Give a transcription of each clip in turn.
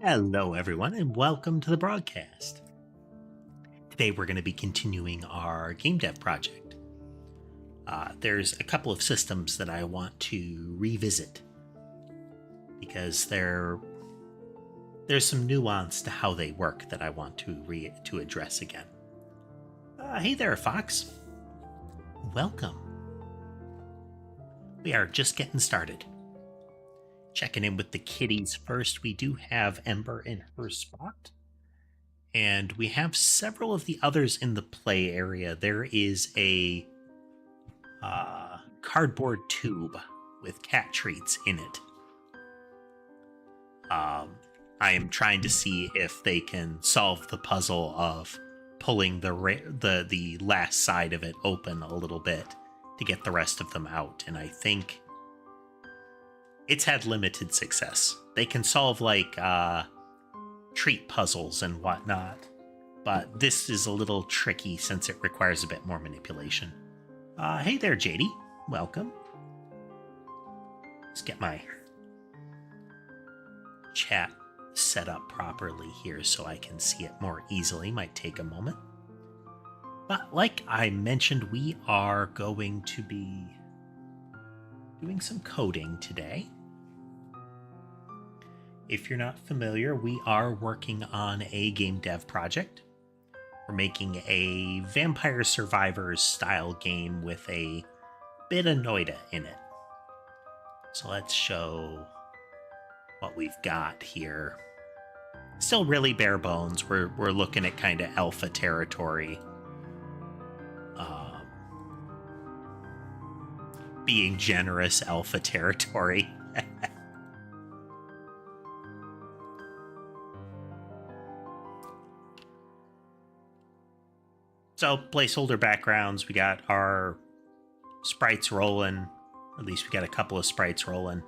Hello, everyone, and welcome to the broadcast. Today, we're going to be continuing our game dev project. There's a couple of systems that I want to revisit because there's some nuance to how they work that I want to address again. Hey there, Fox. Welcome. We are just getting started. Checking in with the kitties first. We do have Ember in her spot. And we have several of the others in the play area. There is a cardboard tube with cat treats in it. I am trying to see if they can solve the puzzle of pulling the last side of it open a little bit to get the rest of them out. And I think it's had limited success. They can solve like treat puzzles and whatnot, but this is a little tricky since it requires a bit more manipulation. Hey there, JD. Welcome. Let's get my chat set up properly here so I can see it more easily. Might take a moment. But like I mentioned, we are going to be doing some coding today. If you're not familiar, we are working on a game dev project. We're making a Vampire Survivors style game with a bit of Noida in it. So let's show what we've got here. Still really bare bones. We're looking at kind of alpha territory. Being generous alpha territory. So, placeholder backgrounds, we got our sprites rolling. At least we got a couple of sprites rolling.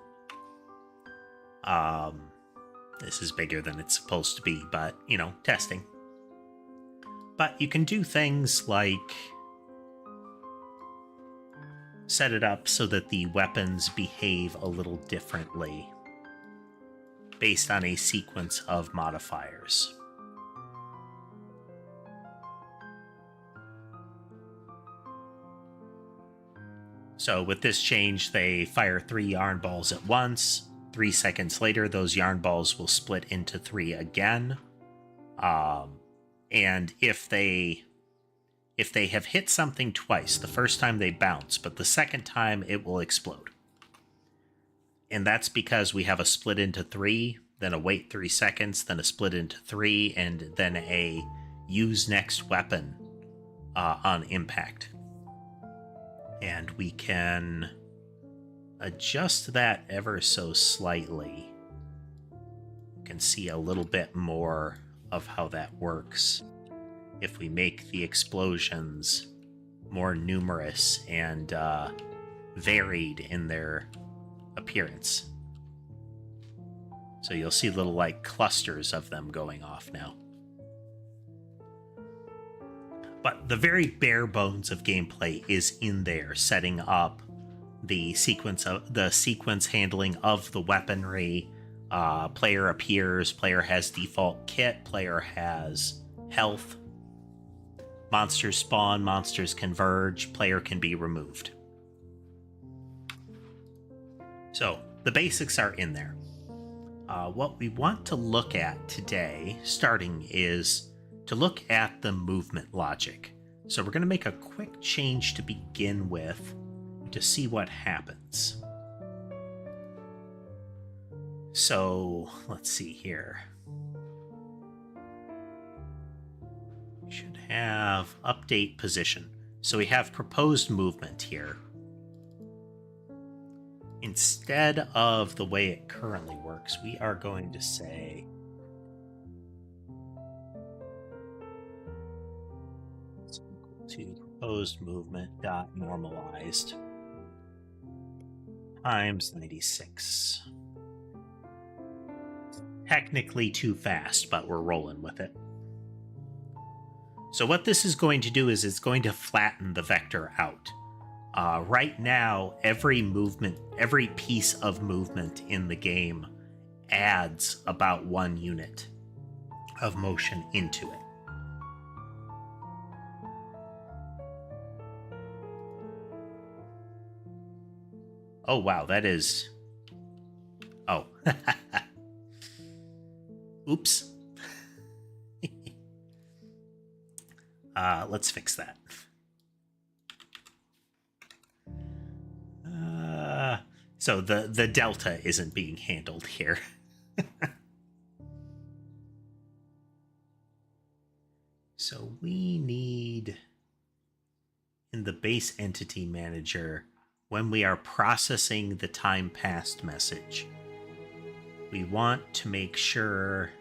This is bigger than it's supposed to be, but, you know, testing. But you can do things like set it up so that the weapons behave a little differently based on a sequence of modifiers. So with this change, they fire 3 yarn balls at once. 3 seconds later, those yarn balls will split into 3 again. And if they have hit something twice, the first time they bounce, but the second time it will explode. And that's because we have a split into 3, then a wait 3 seconds, then a split into 3, and then a use next weapon on impact. And we can adjust that ever so slightly. You can see a little bit more of how that works if we make the explosions more numerous and varied in their appearance. So you'll see little like clusters of them going off now. But the very bare bones of gameplay is in there, setting up the sequence handling of the weaponry. Player appears, player has default kit, player has health. Monsters spawn, monsters converge, player can be removed. So the basics are in there. What we want to look at today, starting, is to look at the movement logic. So we're going to make a quick change to begin with to see what happens. So let's see here. We should have update position. So we have proposed movement here. Instead of the way it currently works, we are going to say to proposed movement dot normalized times 96. Technically too fast, but we're rolling with it. So what this is going to do is it's going to flatten the vector out. Right now, every piece of movement in the game adds about 1 unit of motion into it. Oh, wow, that is... Oh. Oops. Let's fix that. So the delta isn't being handled here. So we need, in the base entity manager, when we are processing the time passed message, we want to make sure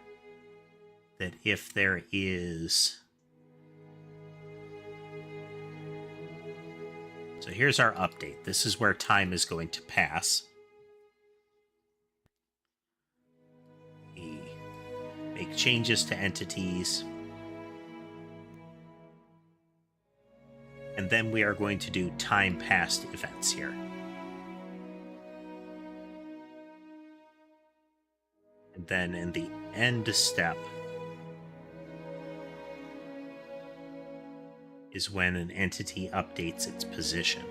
that if there is... So here's our update. This is where time is going to pass. We make changes to entities. And then we are going to do time passed events here. And then in the end step is when an entity updates its position.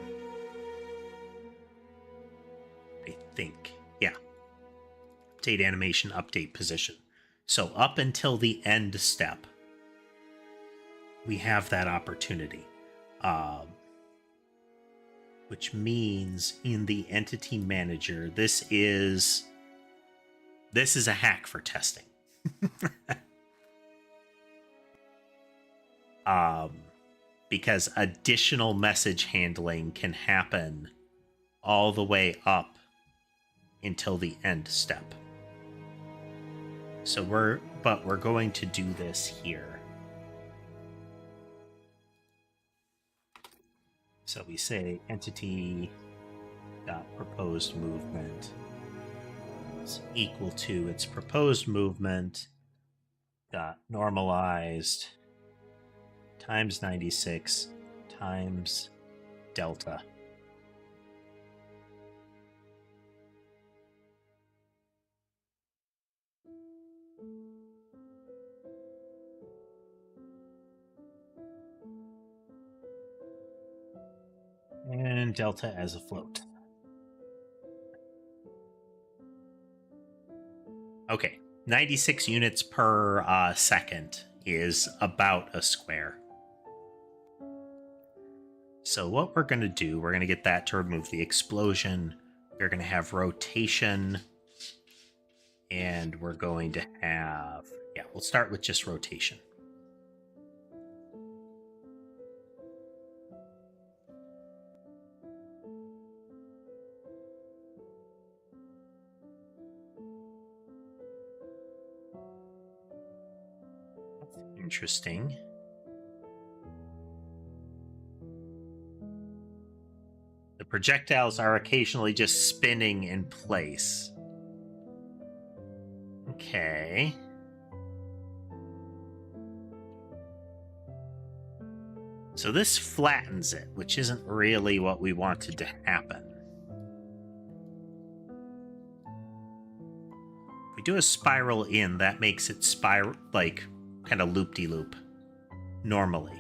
I think. Yeah. Update animation, update position. So up until the end step, we have that opportunity. Which means in the entity manager, this is a hack for testing. Because additional message handling can happen all the way up until the end step. So we're going to do this here. So we say entity dot proposed movement is equal to its proposed movement dot normalized times 96 times delta. And delta as a float. Okay, 96 units per second is about a square. So what we're going to do, we're going to get that to remove the explosion. We're going to have rotation. And we're going to have... Yeah, we'll start with just rotation. Interesting. The projectiles are occasionally just spinning in place. Okay. So this flattens it, which isn't really what we wanted to happen. If we do a spiral in, that makes it spiral, like, kind of loop-de-loop normally.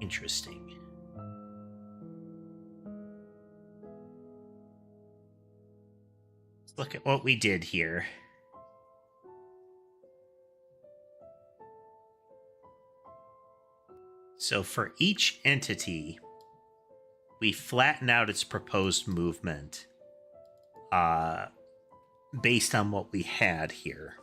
Interesting. Let's look at what we did here. So for each entity, we flatten out its proposed movement based on what we had here.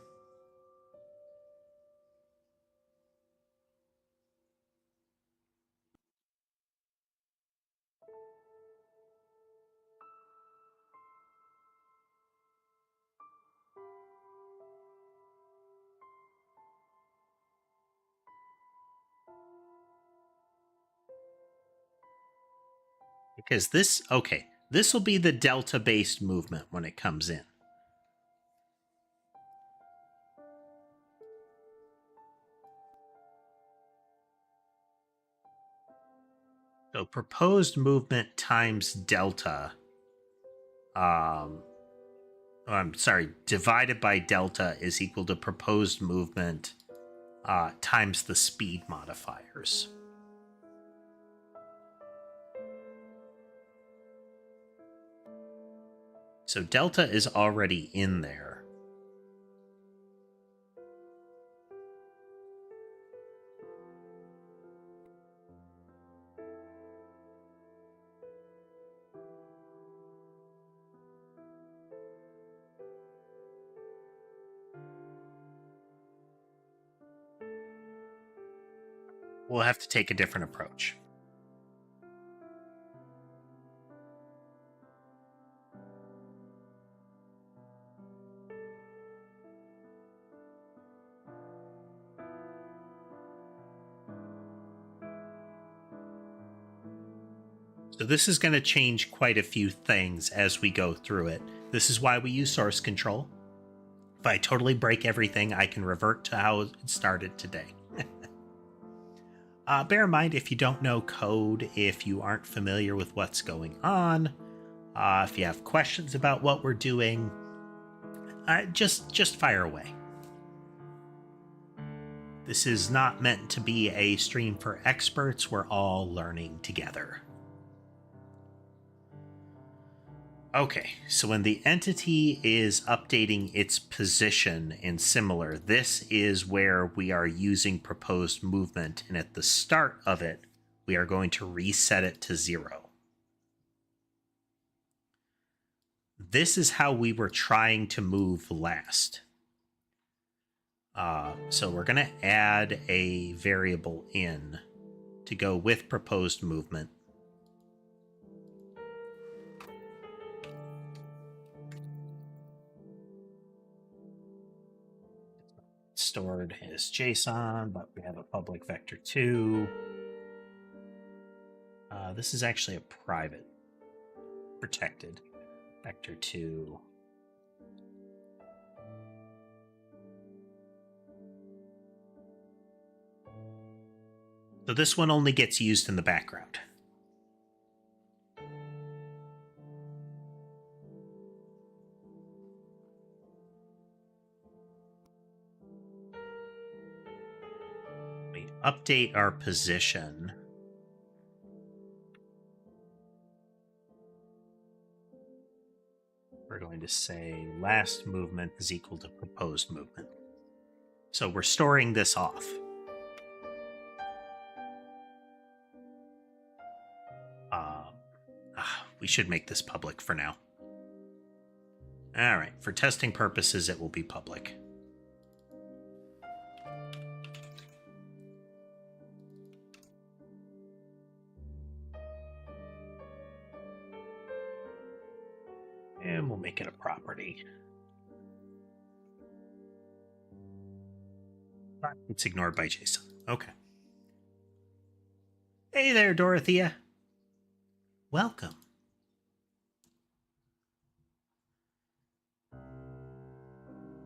Because this, okay, this will be the delta-based movement when it comes in. So proposed movement times delta. I'm sorry, divided by delta is equal to proposed movement times the speed modifiers. So delta is already in there. We'll have to take a different approach. So this is going to change quite a few things as we go through it. This is why we use source control. If I totally break everything, I can revert to how it started today. Bear in mind, if you don't know code, if you aren't familiar with what's going on, if you have questions about what we're doing, just fire away. This is not meant to be a stream for experts. We're all learning together. Okay, so when the entity is updating its position in similar, this is where we are using proposed movement, and at the start of it, we are going to reset it to 0. This is how we were trying to move last. So we're going to add a variable in to go with proposed movement. Stored as JSON, but we have a public vector2. This is actually a private, protected vector2. So this one only gets used in the background. We update our position. We're going to say last movement is equal to proposed movement. So we're storing this off. We should make this public for now. All right, for testing purposes, it will be public. And we'll make it a property. It's ignored by JSON. Okay. Hey there, Dorothea. Welcome.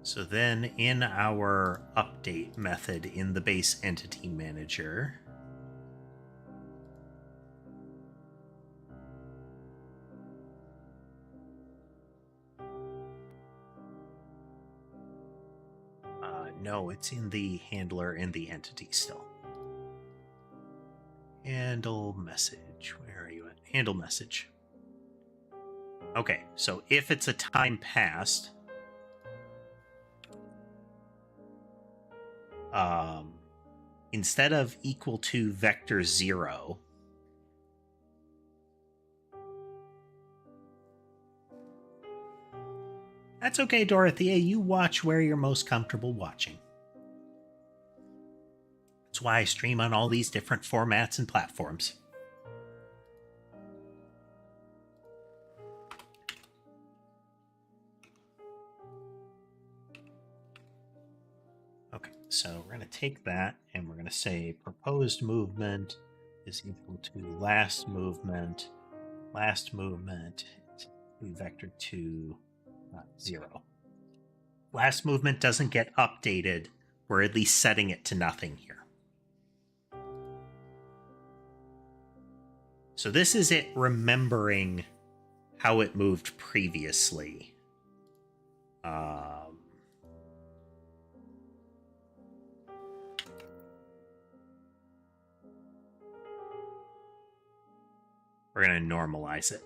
So then in our update method in the base entity manager, no, it's in the handler in the entity still. Handle message. Where are you at? Handle message. Okay, so if it's a time passed, instead of equal to vector 0, that's okay, Dorothea. You watch where you're most comfortable watching. That's why I stream on all these different formats and platforms. Okay, so we're going to take that and we're going to say proposed movement is equal to last movement vector 2, 0. Last movement doesn't get updated. We're at least setting it to nothing here. So this is it remembering how it moved previously. We're going to normalize it.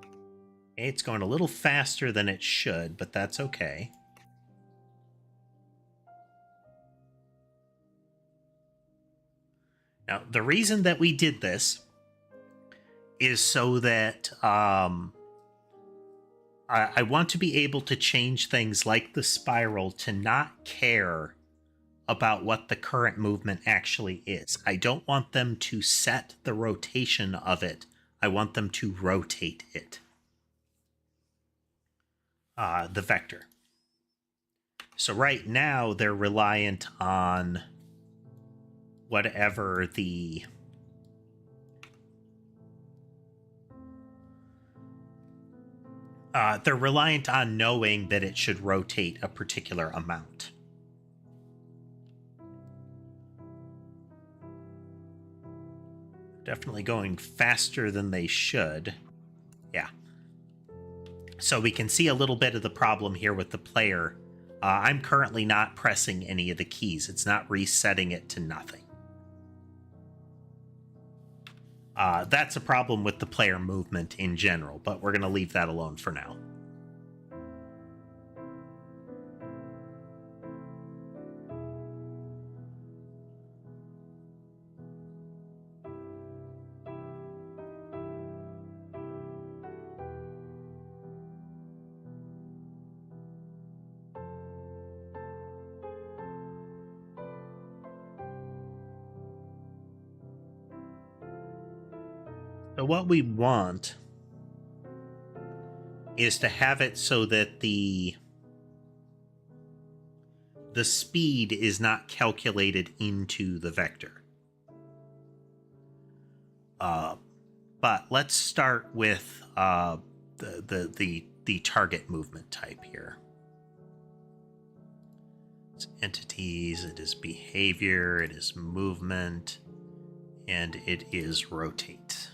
Okay, it's going a little faster than it should, but that's okay. Now, the reason that we did this is so that I want to be able to change things like the spiral to not care about what the current movement actually is. I don't want them to set the rotation of it. I want them to rotate it. The vector. So right now they're reliant on whatever the they're reliant on knowing that it should rotate a particular amount. Definitely going faster than they should. Yeah. So we can see a little bit of the problem here with the player. I'm currently not pressing any of the keys. It's not resetting it to nothing. That's a problem with the player movement in general, but we're going to leave that alone for now. So what we want is to have it so that the speed is not calculated into the vector. But let's start with the target movement type here. It's entities, it is behavior, it is movement, and it is rotate.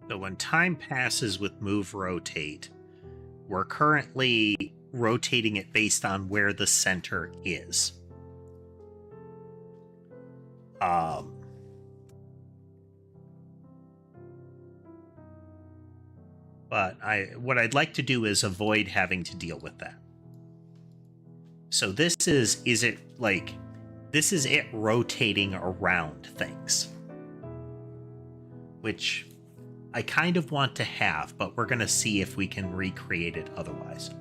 So when time passes with move rotate, we're currently rotating it based on where the center is. But what I'd like to do is avoid having to deal with that. So this is it rotating around things, which I kind of want to have, but we're going to see if we can recreate it otherwise.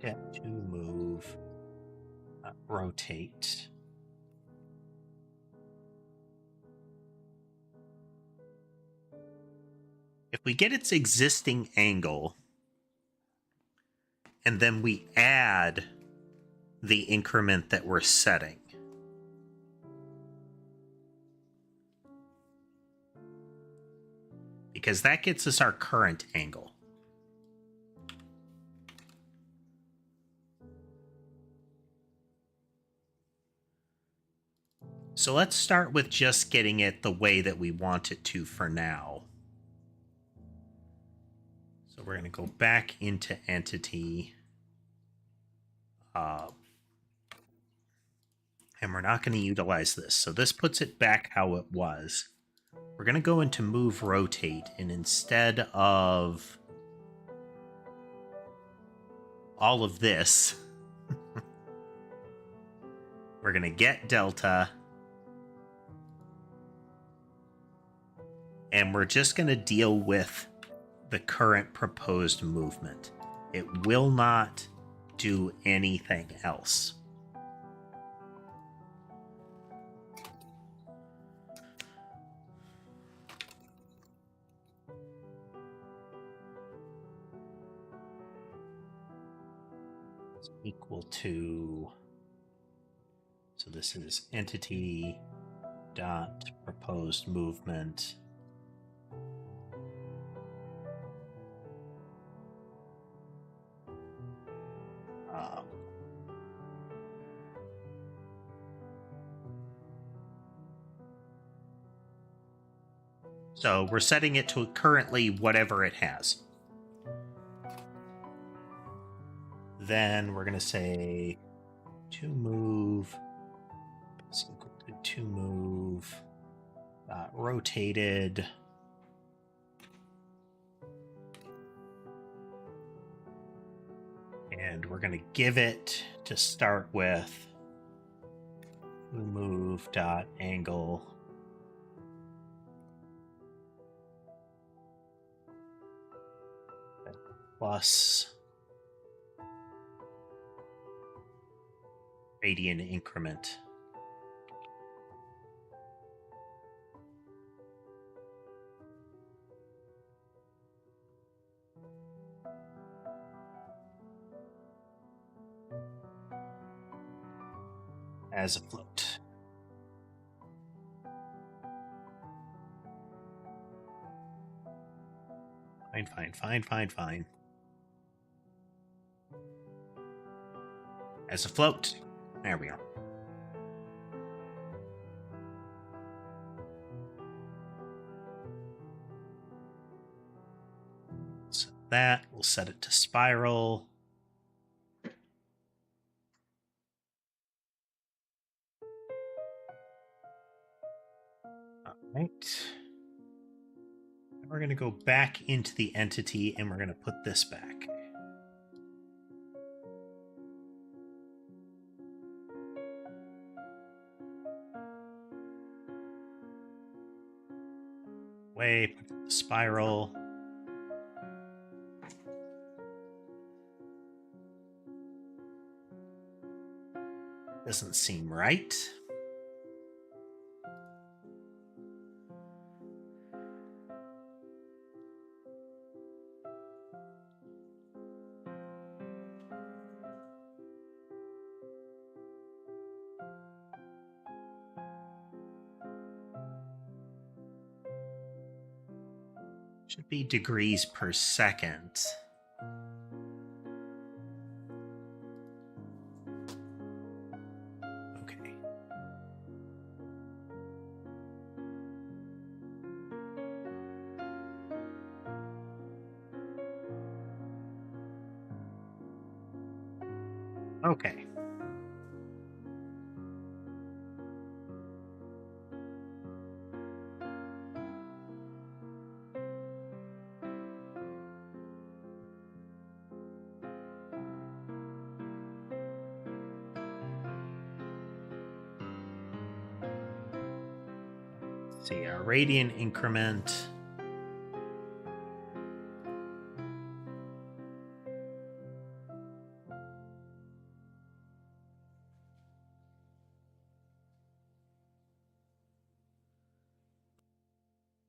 Get to move, rotate. If we get its existing angle, and then we add the increment that we're setting, because that gets us our current angle. So let's start with just getting it the way that we want it to for now. So we're going to go back into entity. And we're not going to utilize this. So this puts it back how it was. We're going to go into move rotate, and instead of all of this, We're going to get delta. And we're just going to deal with the current proposed movement. It will not do anything else. It's equal to, so this is entity dot proposed movement. So we're setting it to currently whatever it has. Then we're going to say to move is equal to move rotated and we're going to give it to start with move dot angle plus radian increment. As a float. Fine. As a float. There we are. So that, we'll set it to spiral. All right. We're going to go back into the entity and we're going to put this back. Way, spiral. Doesn't seem right. Should be degrees per second. Okay. Okay. See our radian increment.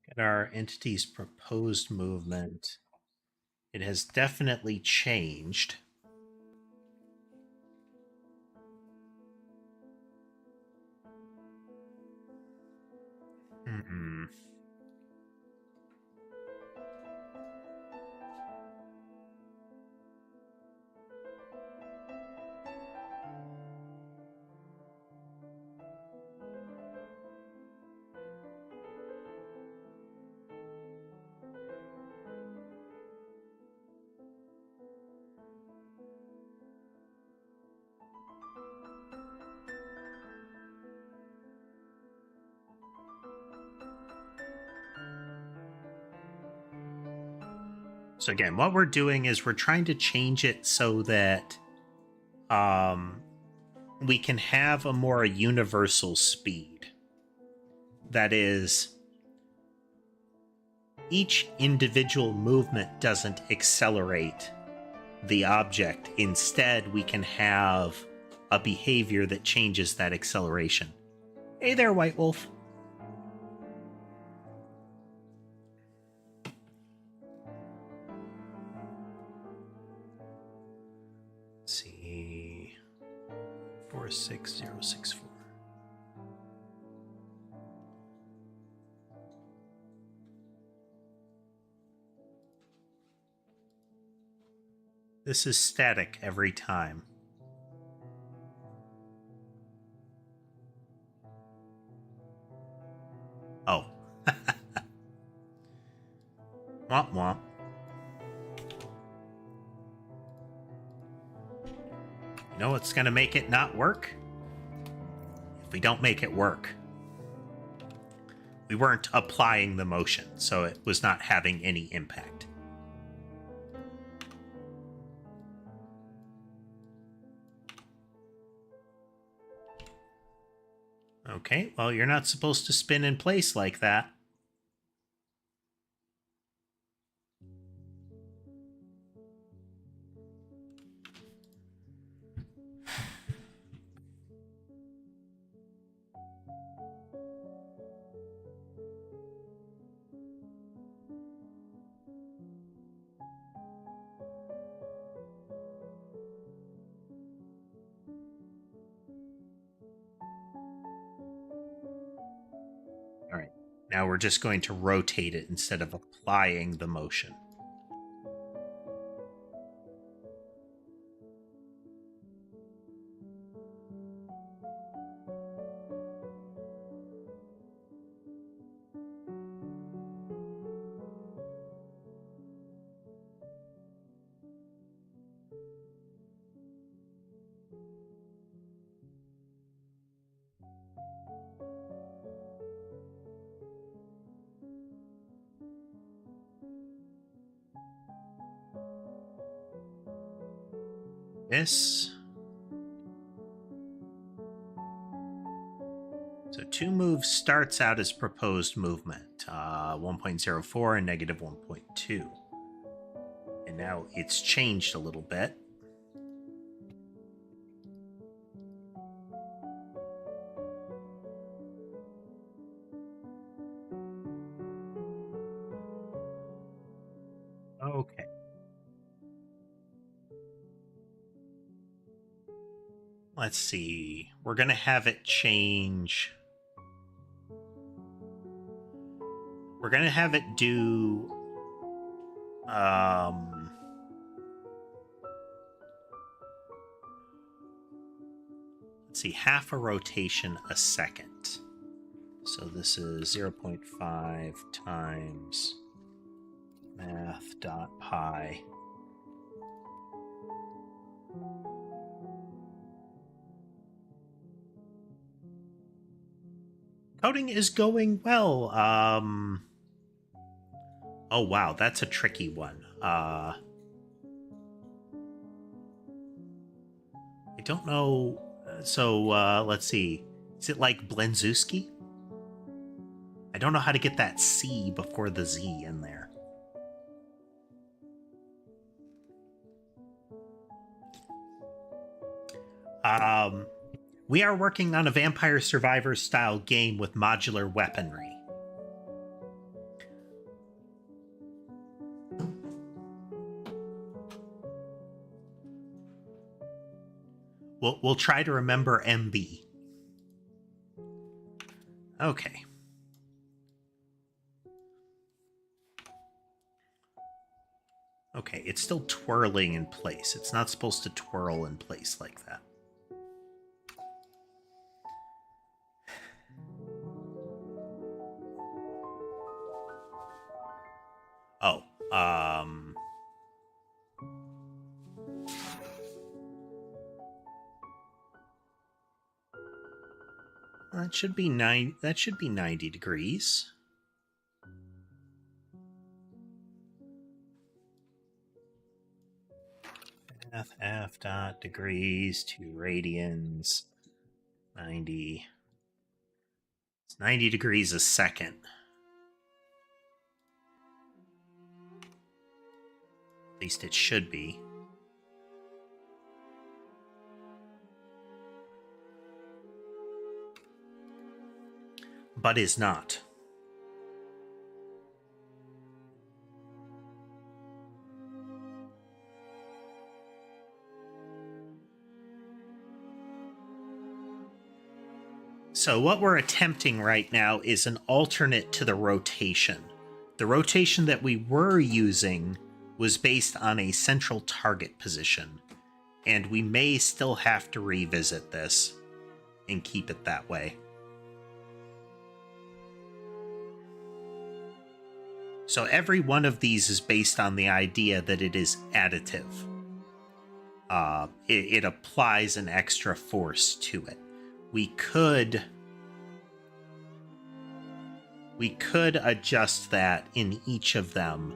Get our entity's proposed movement. It has definitely changed. So again, what we're doing is we're trying to change it so that we can have a more universal speed. That is, each individual movement doesn't accelerate the object. Instead, we can have a behavior that changes that acceleration. Hey there, White Wolf. Let's see. 46064. This is static every time. Oh. Womp womp. You know what's going to make it not work? If we don't make it work. We weren't applying the motion, so it was not having any impact. Okay, well, you're not supposed to spin in place like that. All right, now we're just going to rotate it instead of applying the motion. This. So 2 moves starts out as proposed movement, 1.04 and negative 1.2. And now it's changed a little bit. Okay. Let's see. We're going to have it change. We're going to have it do let's see, half a rotation a second. So this is 0.5 times math.pi. Coding is going well. Oh wow, that's a tricky one. I don't know. So let's see. Is it like Blenzuski? I don't know how to get that C before the Z in there. We are working on a Vampire Survivors style game with modular weaponry. We'll try to remember MB. Okay. Okay, it's still twirling in place. It's not supposed to twirl in place like that. Oh, that should be 90 degrees. Math f dot degrees to radians. 90. It's 90 degrees a second. At least it should be. But is not. So what we're attempting right now is an alternate to the rotation. The rotation that we were using was based on a central target position, and we may still have to revisit this and keep it that way. So every one of these is based on the idea that it is additive. It applies an extra force to it. We could adjust that in each of them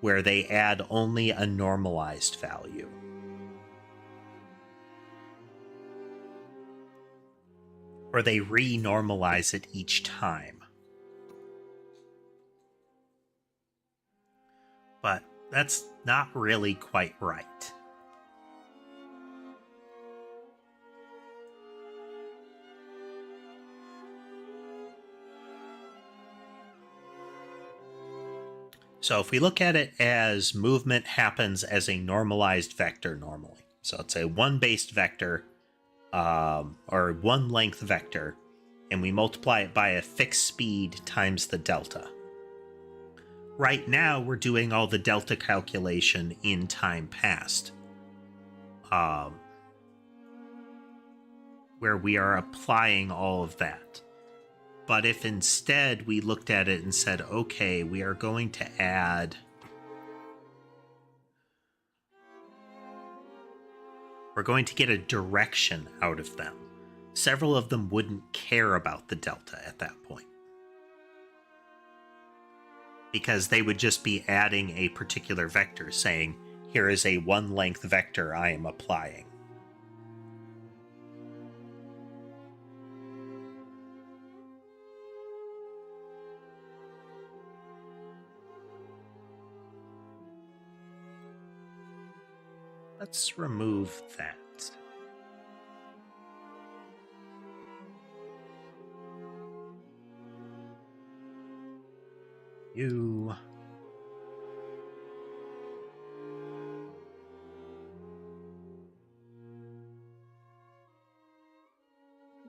where they add only a normalized value. Or they re-normalize it each time. But that's not really quite right. So if we look at it as movement happens as a normalized vector normally. So it's a one-based vector, or one length vector, and we multiply it by a fixed speed times the delta. Right now, we're doing all the delta calculation in time past, where we are applying all of that. But if instead we looked at it and said, okay, we are going to add... We're going to get a direction out of them. Several of them wouldn't care about the delta at that point, because they would just be adding a particular vector, saying, here is a one-length vector I am applying. Let's remove that. You...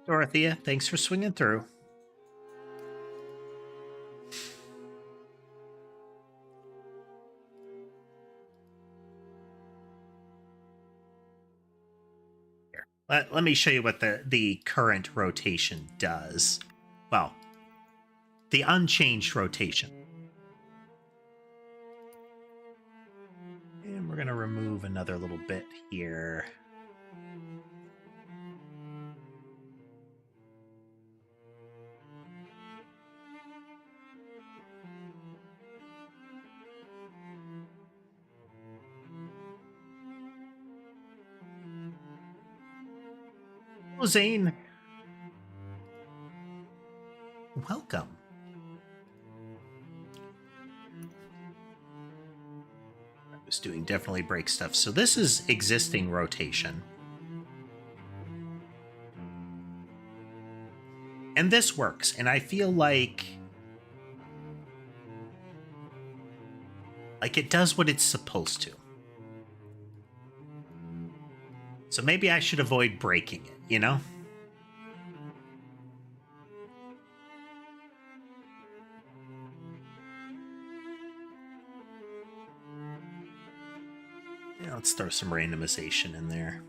Dorothea, thanks for swinging through. Here, let me show you what the current rotation does. Well, the unchanged rotation. And we're going to remove another little bit here. Hello, Zane. Welcome. I was doing definitely break stuff. So this is existing rotation. And this works. And I feel like it does what it's supposed to. So maybe I should avoid breaking it, you know? Yeah, let's throw some randomization in there.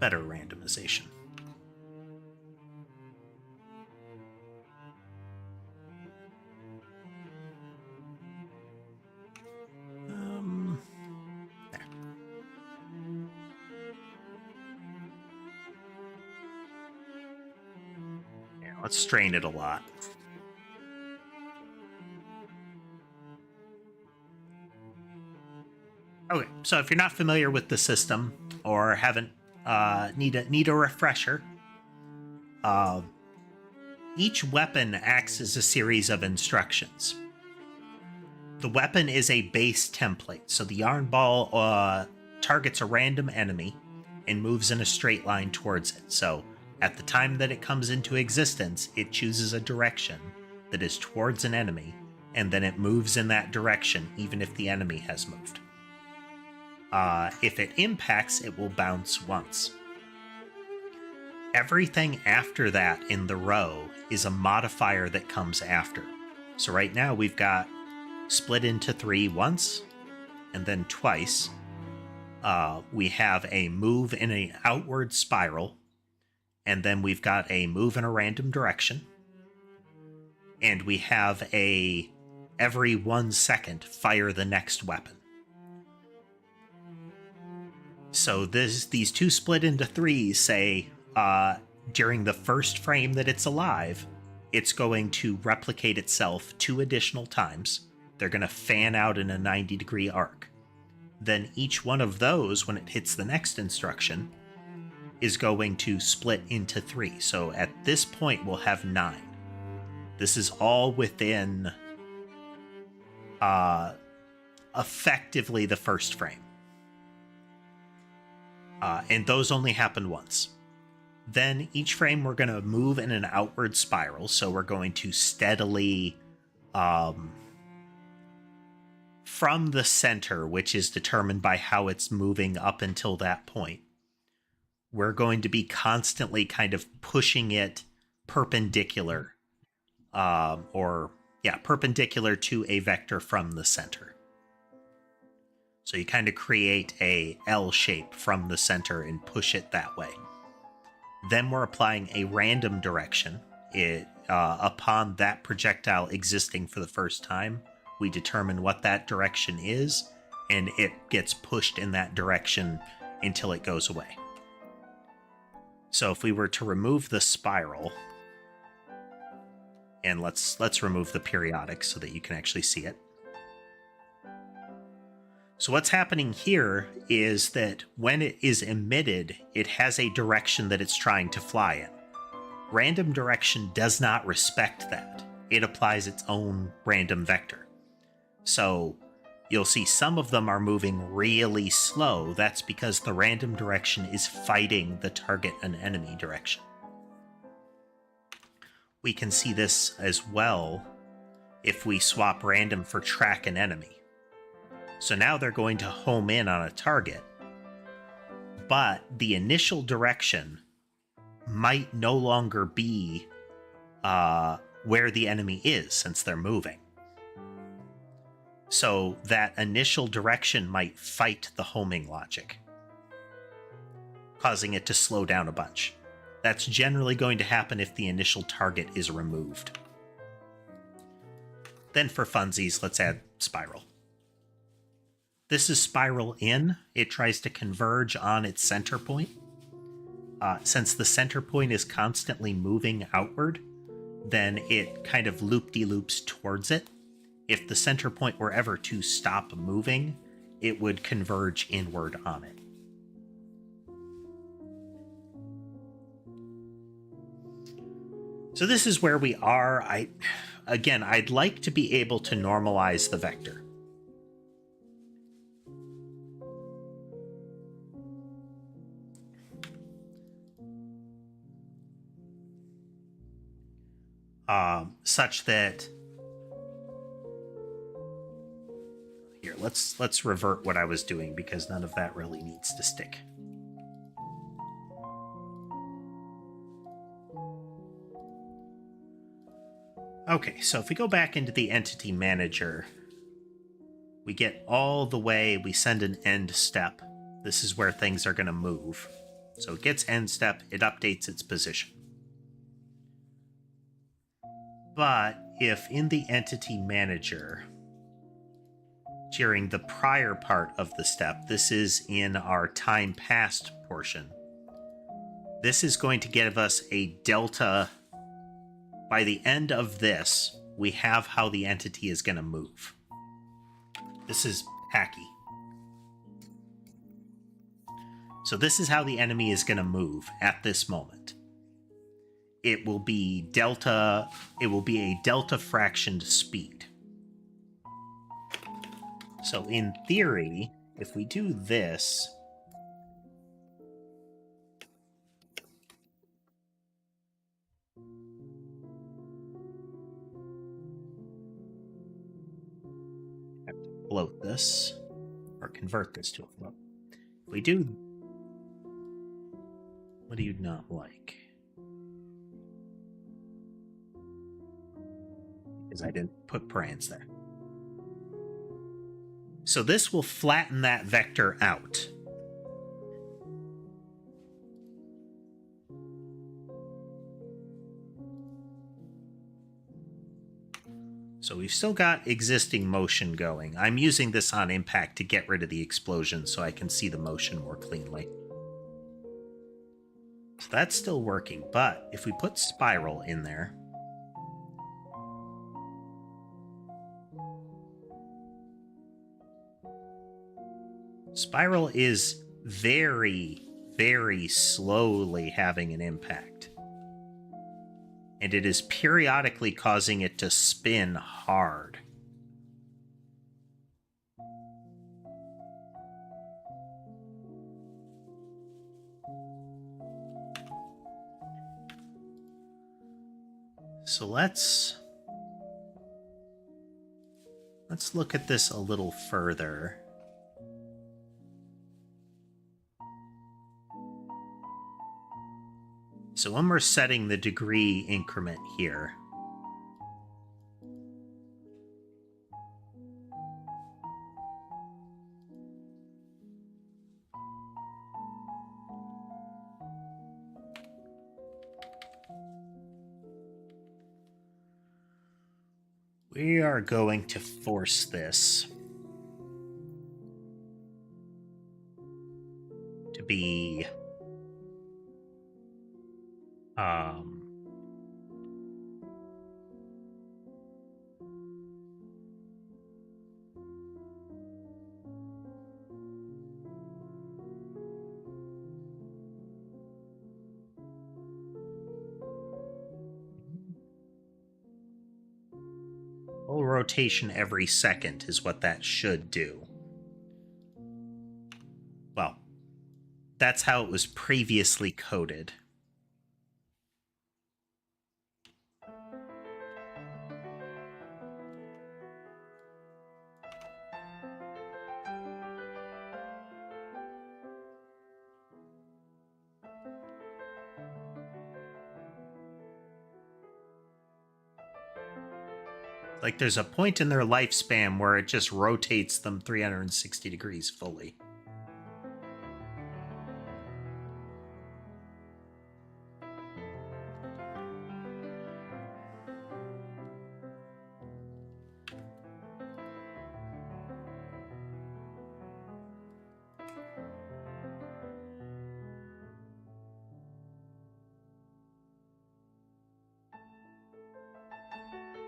Better randomization. There. Yeah, let's strain it a lot. Okay, so if you're not familiar with the system or haven't need a refresher, each weapon acts as a series of instructions. The weapon is a base template, so the yarn ball targets a random enemy and moves in a straight line towards it. So at the time that it comes into existence, it chooses a direction that is towards an enemy, and then it moves in that direction even if the enemy has moved. If it impacts, it will bounce once. Everything after that in the row is a modifier that comes after. So right now we've got split into 3 once, and then twice. We have a move in an outward spiral, and then we've got a move in a random direction, and we have a every 1 second fire the next weapon. So these two split into 3s say during the first frame that it's alive, it's going to replicate itself 2 additional times. They're going to fan out in a 90-degree arc. Then each one of those, when it hits the next instruction, is going to split into 3. So at this point, we'll have 9. This is all within effectively the first frame. And those only happen once. Then each frame we're going to move in an outward spiral, so we're going to steadily from the center, which is determined by how it's moving up until that point, we're going to be constantly kind of pushing it perpendicular, perpendicular to a vector from the center. So you kind of create a L shape from the center and push it that way. Then we're applying a random direction. Upon that projectile existing for the first time, we determine what that direction is, and it gets pushed in that direction until it goes away. So if we were to remove the spiral, and let's remove the periodic so that you can actually see it. So what's happening here is that when it is emitted, it has a direction that it's trying to fly in. Random direction does not respect that. It applies its own random vector. So you'll see some of them are moving really slow. That's because the random direction is fighting the target and enemy direction. We can see this as well if we swap random for track and enemy. So now they're going to home in on a target, but the initial direction might no longer be where the enemy is since they're moving. So that initial direction might fight the homing logic, causing it to slow down a bunch. That's generally going to happen if the initial target is removed. Then for funsies, let's add spiral. This is spiral in. It tries to converge on its center point. Since the center point is constantly moving outward, then it kind of loop-de-loops towards it. If the center point were ever to stop moving, it would converge inward on it. So this is where we are. I'd like to be able to normalize the vector. Such that here, let's revert what I was doing because none of that really needs to stick. Okay, so if we go back into the entity manager, we get all the way, we send an end step. This is where things are going to move. So it gets end step, it updates its position. But if in the entity manager, during the prior part of the step, this is in our time passed portion, this is going to give us a delta. By the end of this, we have how the entity is going to move. This is hacky. So this is how the enemy is going to move at this moment. It will be delta, it will be a delta fractioned speed. So in theory, if we do this, I have to float this, or convert this to a float. If we do, what do you not like? Because I didn't put params there. So this will flatten that vector out. So we've still got existing motion going. I'm using this on impact to get rid of the explosion so I can see the motion more cleanly. So that's still working, but if we put spiral in there, spiral is very, very slowly having an impact. And it is periodically causing it to spin hard. So let's look at this a little further. So when we're setting the degree increment here, we are going to force this to be full rotation every second is what that should do. Well, that's how it was previously coded. Like there's a point in their lifespan where it just rotates them 360 degrees fully.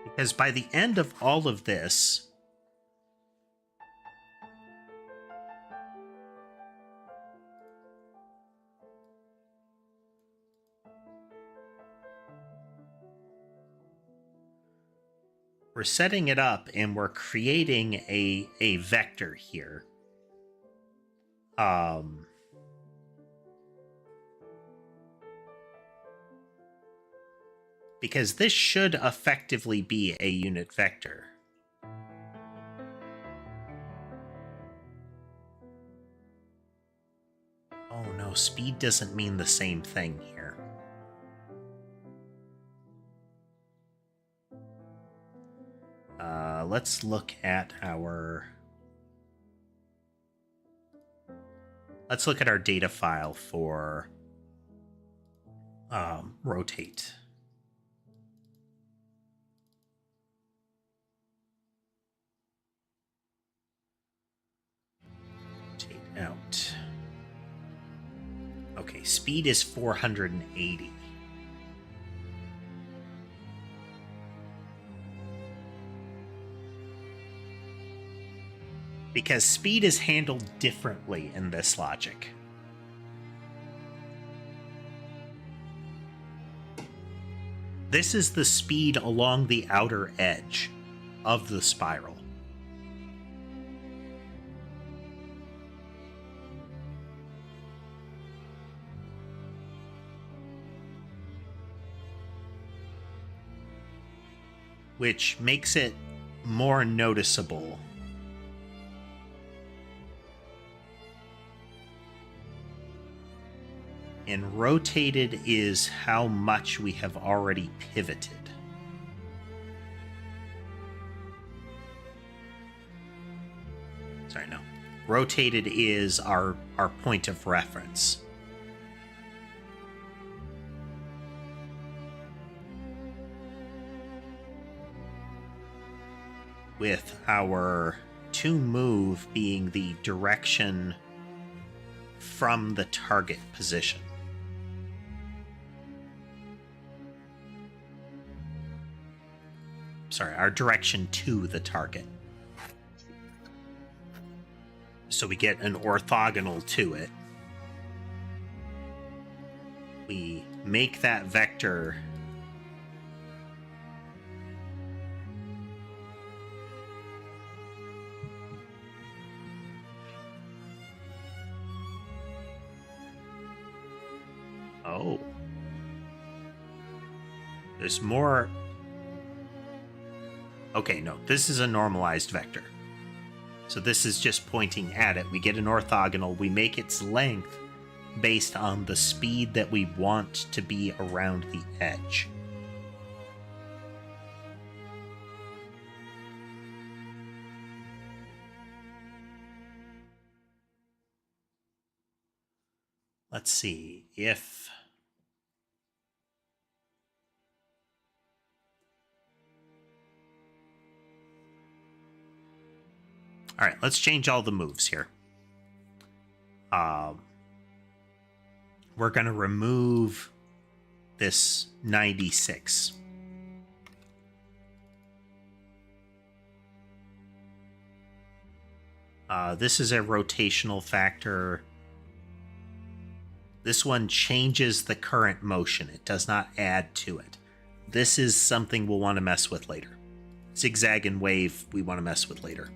Because by the end of all of this, we're setting it up and we're creating a vector here. Because this should effectively be a unit vector. Oh no, speed doesn't mean the same thing here. Let's look at our... Let's look at our data file for rotate. Rotate out. Okay, speed is 480. Because speed is handled differently in this logic. This is the speed along the outer edge of the spiral. Which makes it more noticeable. And rotated is how much we have already pivoted. Sorry, no. Rotated is our point of reference. With our to move being the direction from the target position. Sorry, our direction to the target. So we get an orthogonal to it. We make that vector Oh. There's more. Okay, no, this is a normalized vector. So this is just pointing at it. We get an orthogonal. We make its length based on the speed that we want to be around the edge. Let's see if... All right, let's change all the moves here. We're going to remove this 96. This is a rotational factor. This one changes the current motion. It does not add to it. This is something we'll want to mess with later. Zigzag and wave we want to mess with later.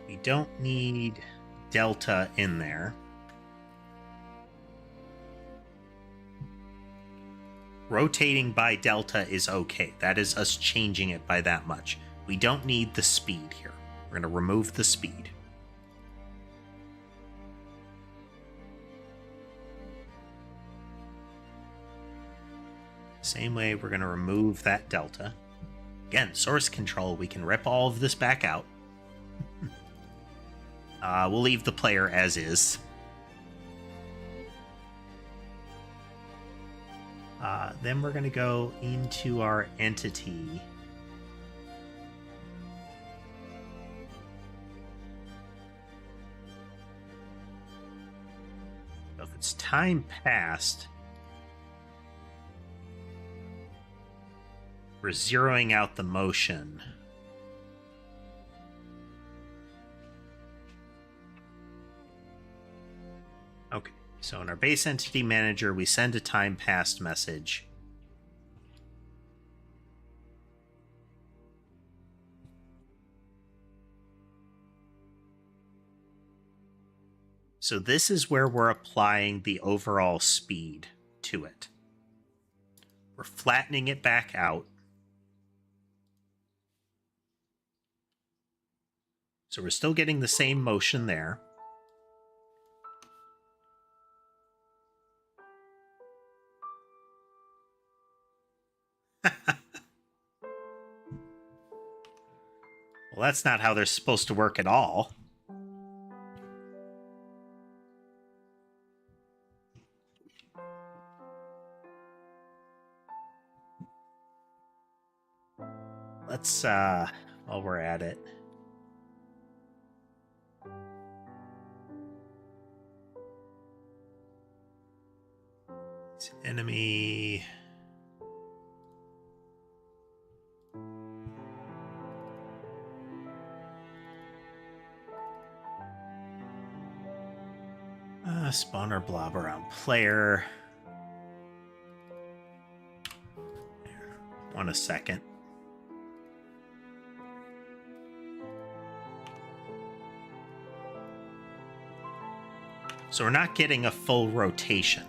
We don't need delta in there. Rotating by delta is okay. That is us changing it by that much. We don't need the speed here. We're going to remove the speed. Same way, we're going to remove that delta. Again, source control, we can rip all of this back out. We'll leave the player as is. Then we're going to go into our entity. So if it's time passed, we're zeroing out the motion. Okay, so in our base entity manager, we send a time passed message. So this is where we're applying the overall speed to it. We're flattening it back out. So we're still getting the same motion there. Well, that's not how they're supposed to work at all. Let's, while we're at it. It's enemy. Spawner blob around player. One a second. So we're not getting a full rotation.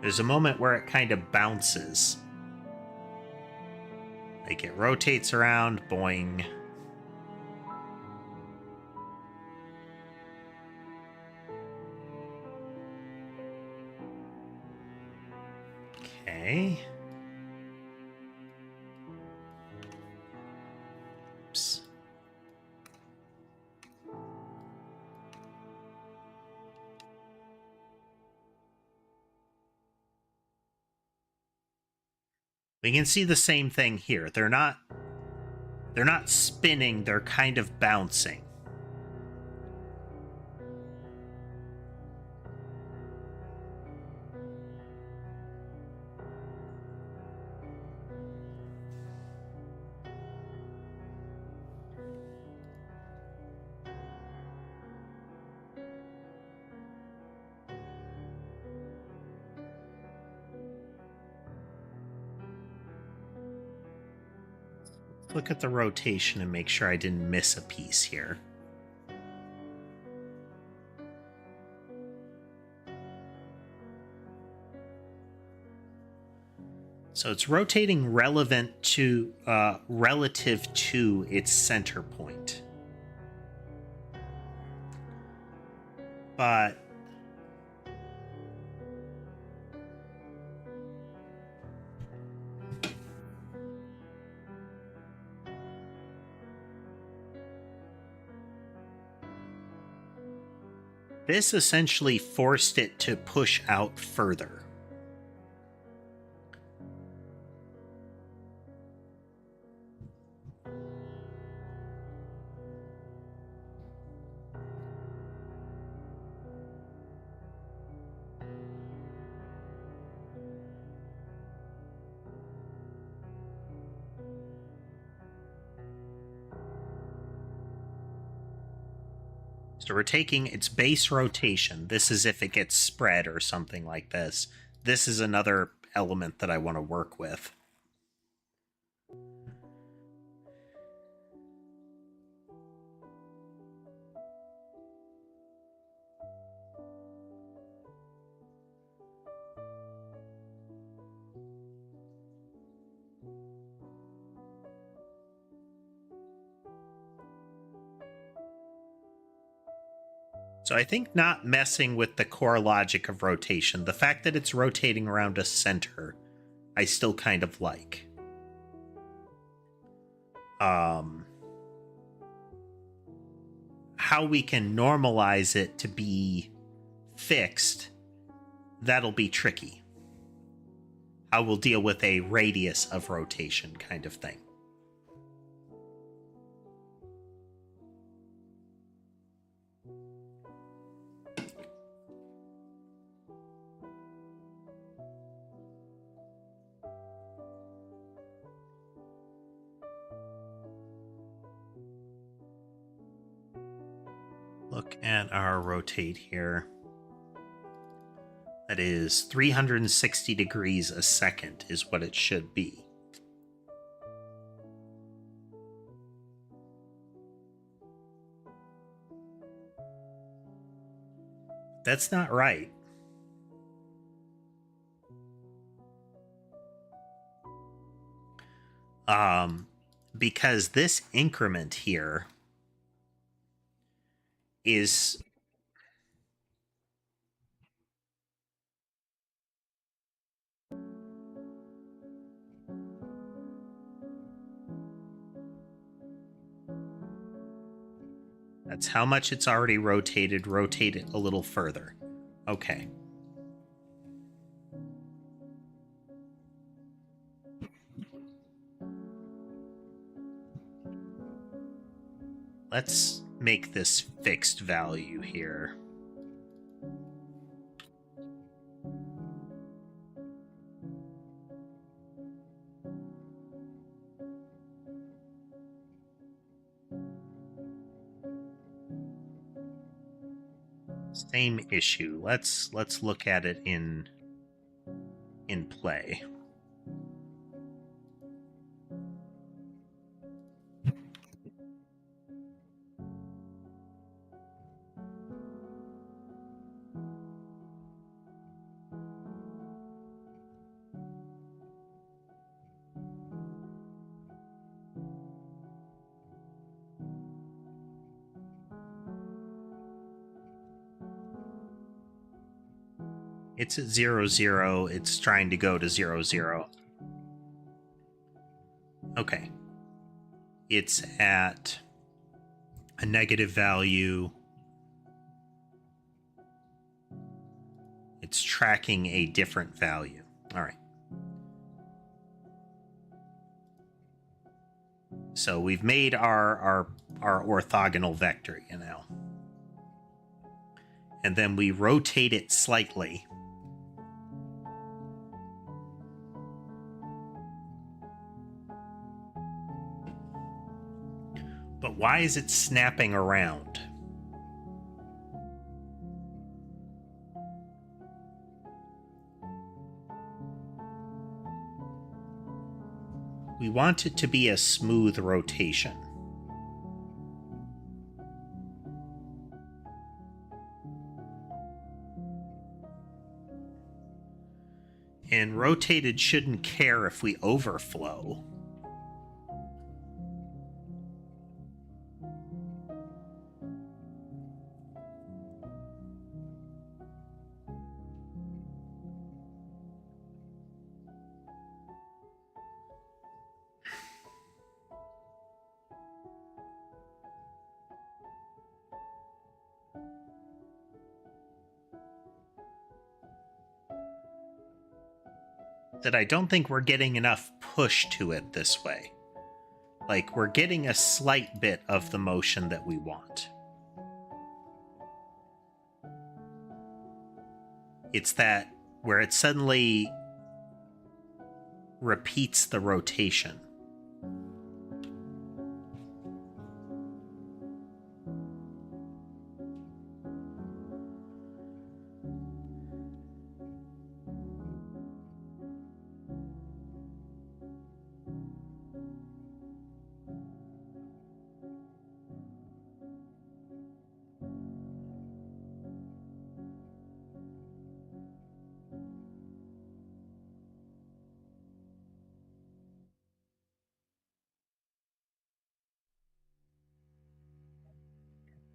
There's a moment where it kind of bounces. Like it rotates around, boing. Okay. Oops. We can see the same thing here. They're not spinning, they're kind of bouncing. Look at the rotation and make sure I didn't miss a piece here. So it's rotating relative to its center point. But this essentially forced it to push out further. So we're taking its base rotation. This is if it gets spread or something like this. This is another element that I want to work with. So I think not messing with the core logic of rotation, the fact that it's rotating around a center, I still kind of like. How we can normalize it to be fixed, that'll be tricky. How we'll deal with a radius of rotation kind of thing. Look at our rotate here. That is 360 degrees a second is what it should be. That's not right. Because this increment here is that's how much it's already rotated. Rotate it a little further. Okay. Let's make this fixed value here. Same issue. Let's look at it in play. It's at 0, 0. It's trying to go to 0, 0. Okay. It's at a negative value. It's tracking a different value. All right. So we've made our orthogonal vector, you know. And then we rotate it slightly. But why is it snapping around? We want it to be a smooth rotation. And rotated shouldn't care if we overflow. That I don't think we're getting enough push to it this way. Like, we're getting a slight bit of the motion that we want. It's that where it suddenly repeats the rotation.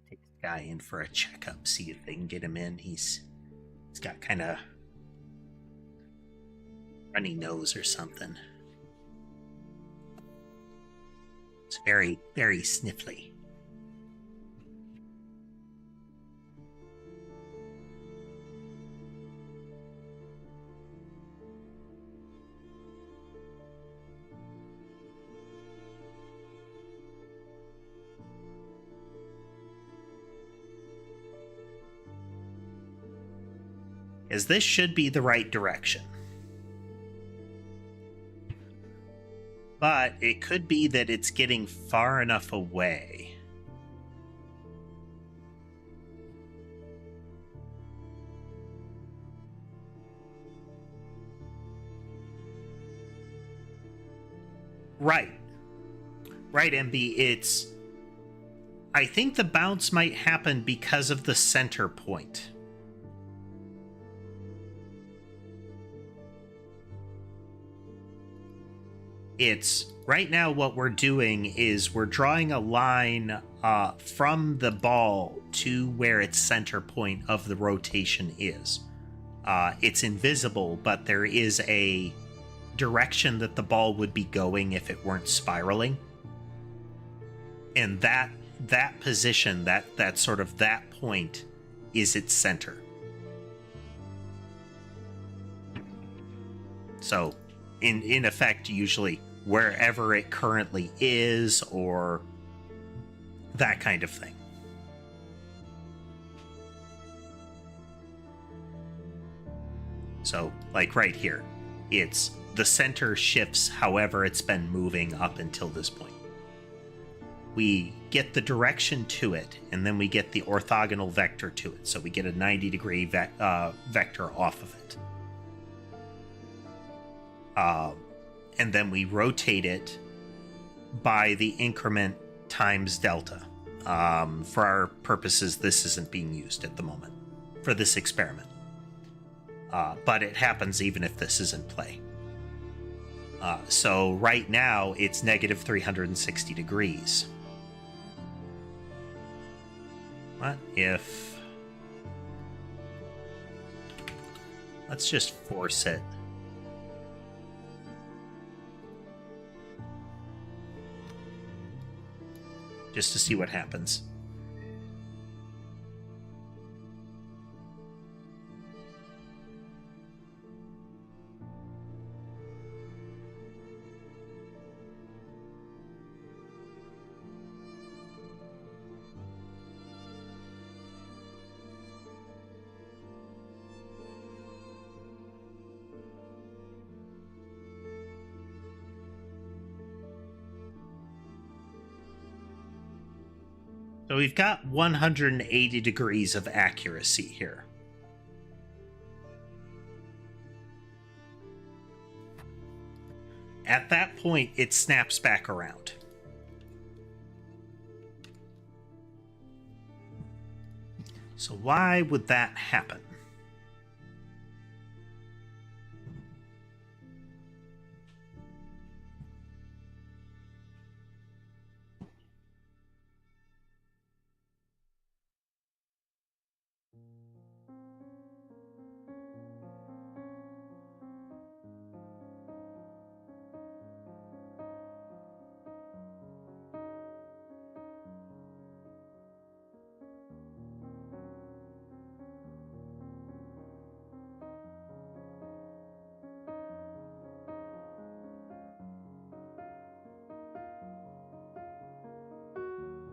Take the guy in for a checkup, see if they can get him in. He's got kind of runny nose or something. It's very, very sniffly. As this should be the right direction. But it could be that it's getting far enough away. Right. Right, MB. It's... I think the bounce might happen because of the center point. It's right now what we're doing is we're drawing a line from the ball to where its center point of the rotation is. It's invisible, but there is a direction that the ball would be going if it weren't spiraling. And that position, that sort of that point is its center. So in effect, usually wherever it currently is, or that kind of thing. So, like right here, it's the center shifts however it's been moving up until this point. we get the direction to it, and then we get the orthogonal vector to it. So we get a 90-degree vector off of it. And then we rotate it by the increment times delta. For our purposes, this isn't being used at the moment for this experiment. But it happens even if this is in play. So right now, it's negative 360 degrees. What if... Let's just force it. Just to see what happens. So we've got 180 degrees of accuracy here. At that point, it snaps back around. So why would that happen?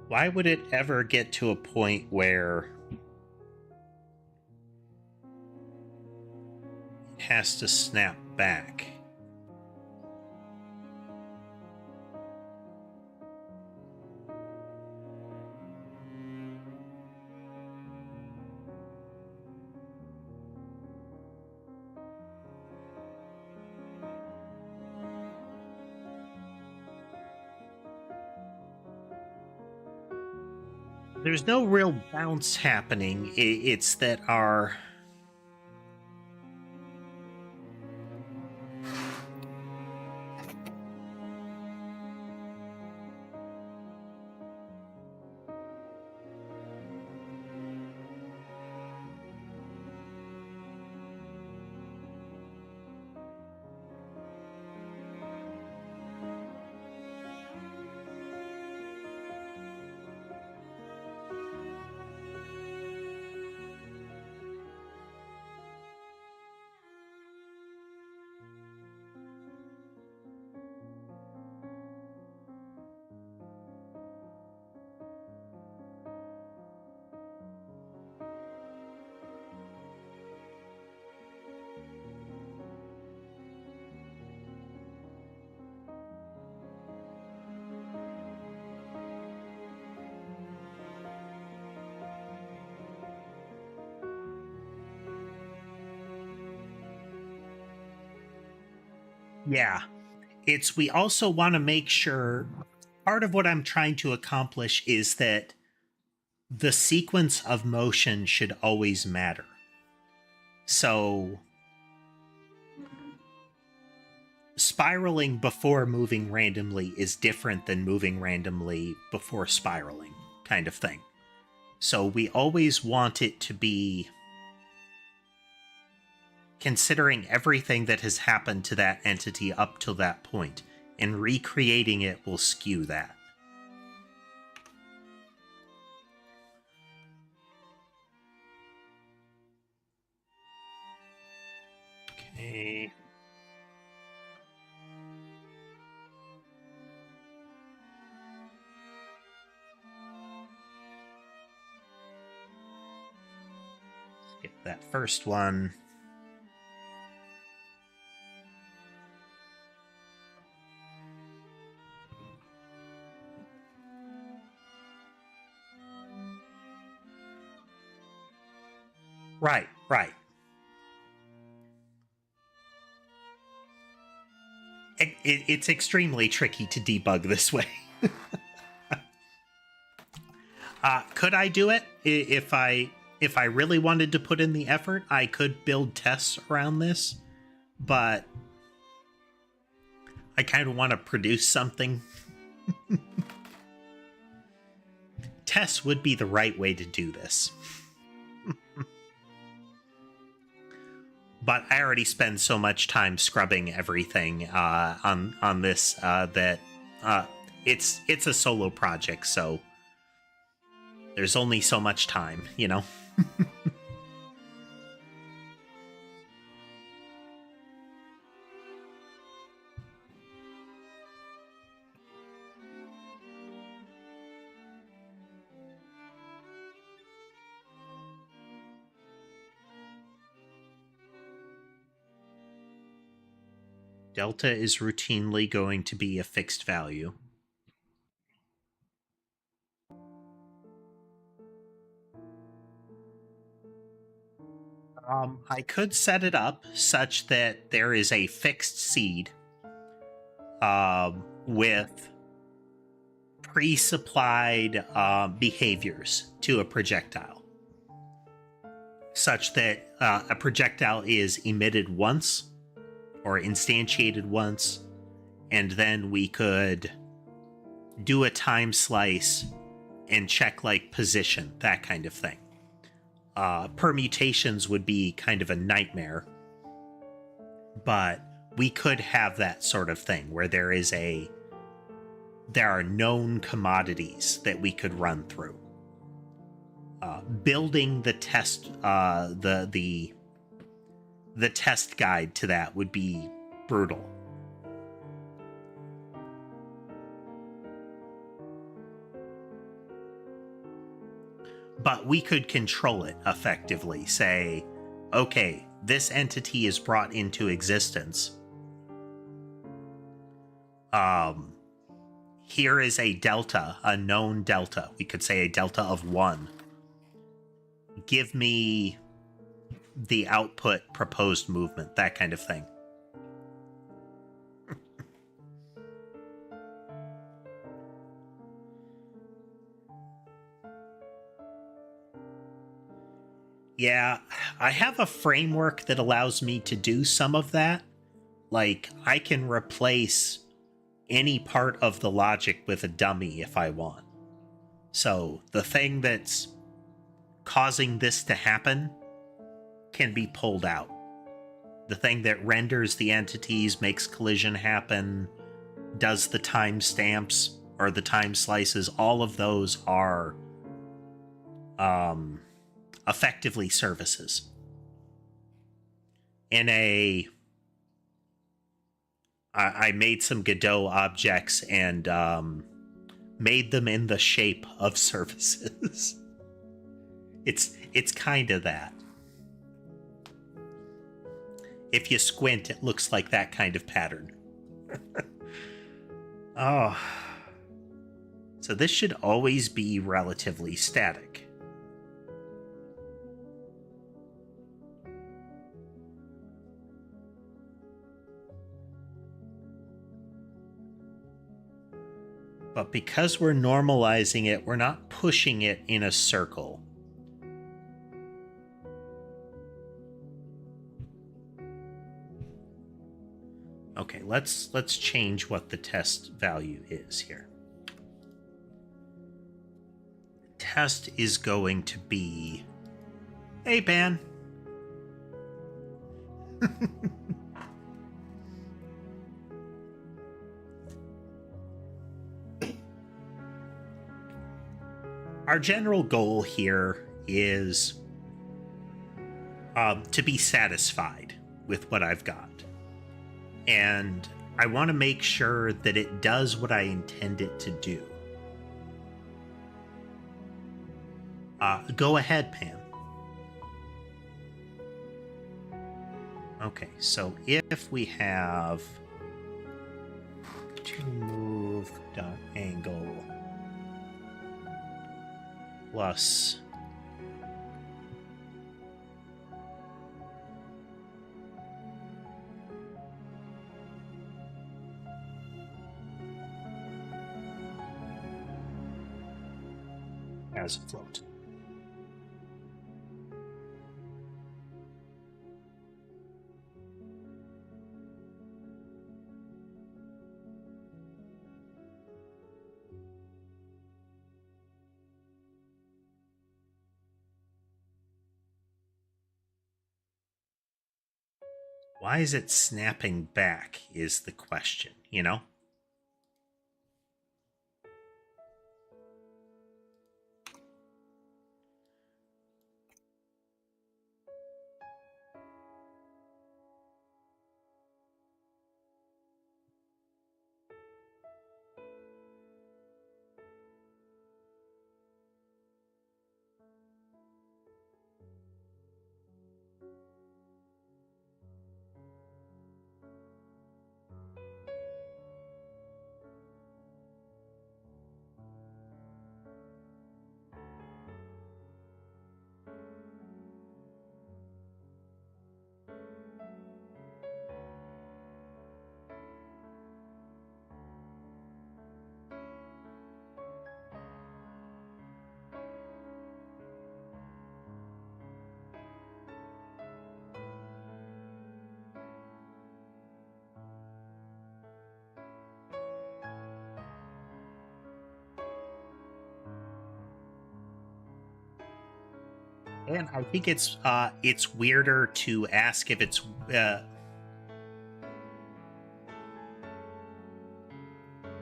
Why would it ever get to a point where it has to snap back? There's no real bounce happening. It's that our... Yeah, it's we also want to make sure part of what I'm trying to accomplish is that the sequence of motion should always matter. So spiraling before moving randomly is different than moving randomly before spiraling, kind of thing. So we always want it to be considering everything that has happened to that entity up till that point, and recreating it will skew that. Okay. Let's get that first one. Right, right. It's extremely tricky to debug this way. Could I do it? If I really wanted to put in the effort, I could build tests around this, but I kind of want to produce something. Tests would be the right way to do this. But I already spend so much time scrubbing everything on this that it's a solo project, so there's only so much time, you know? Delta is routinely going to be a fixed value. I could set it up such that there is a fixed seed with pre-supplied behaviors to a projectile, such that a projectile is emitted once or instantiated once, and then we could do a time slice and check like position, that kind of thing. Permutations would be kind of a nightmare, but we could have that sort of thing where there are known commodities that we could run through. Building the test the test guide to that would be brutal. But we could control it effectively. Say, okay, this entity is brought into existence. Here is a delta, a known delta. We could say a delta of 1. Give me the output proposed movement, that kind of thing. Yeah, I have a framework that allows me to do some of that. Like, I can replace any part of the logic with a dummy if I want. So the thing that's causing this to happen can be pulled out. The thing that renders the entities, makes collision happen, does the timestamps or the time slices, all of those are effectively services. I made some Godot objects and made them in the shape of services. It's kind of that. If you squint, it looks like that kind of pattern. Oh. So this should always be relatively static. But because we're normalizing it, we're not pushing it in a circle. Okay, let's change what the test value is here. Test is going to be... Hey, Ban. Our general goal here is to be satisfied with what I've got. And I want to make sure that it does what I intend it to do. Go ahead, Pam. Okay, so if we have to move dot angle plus as a float. Why is it snapping back is the question, you know? And I think it's weirder to ask if it's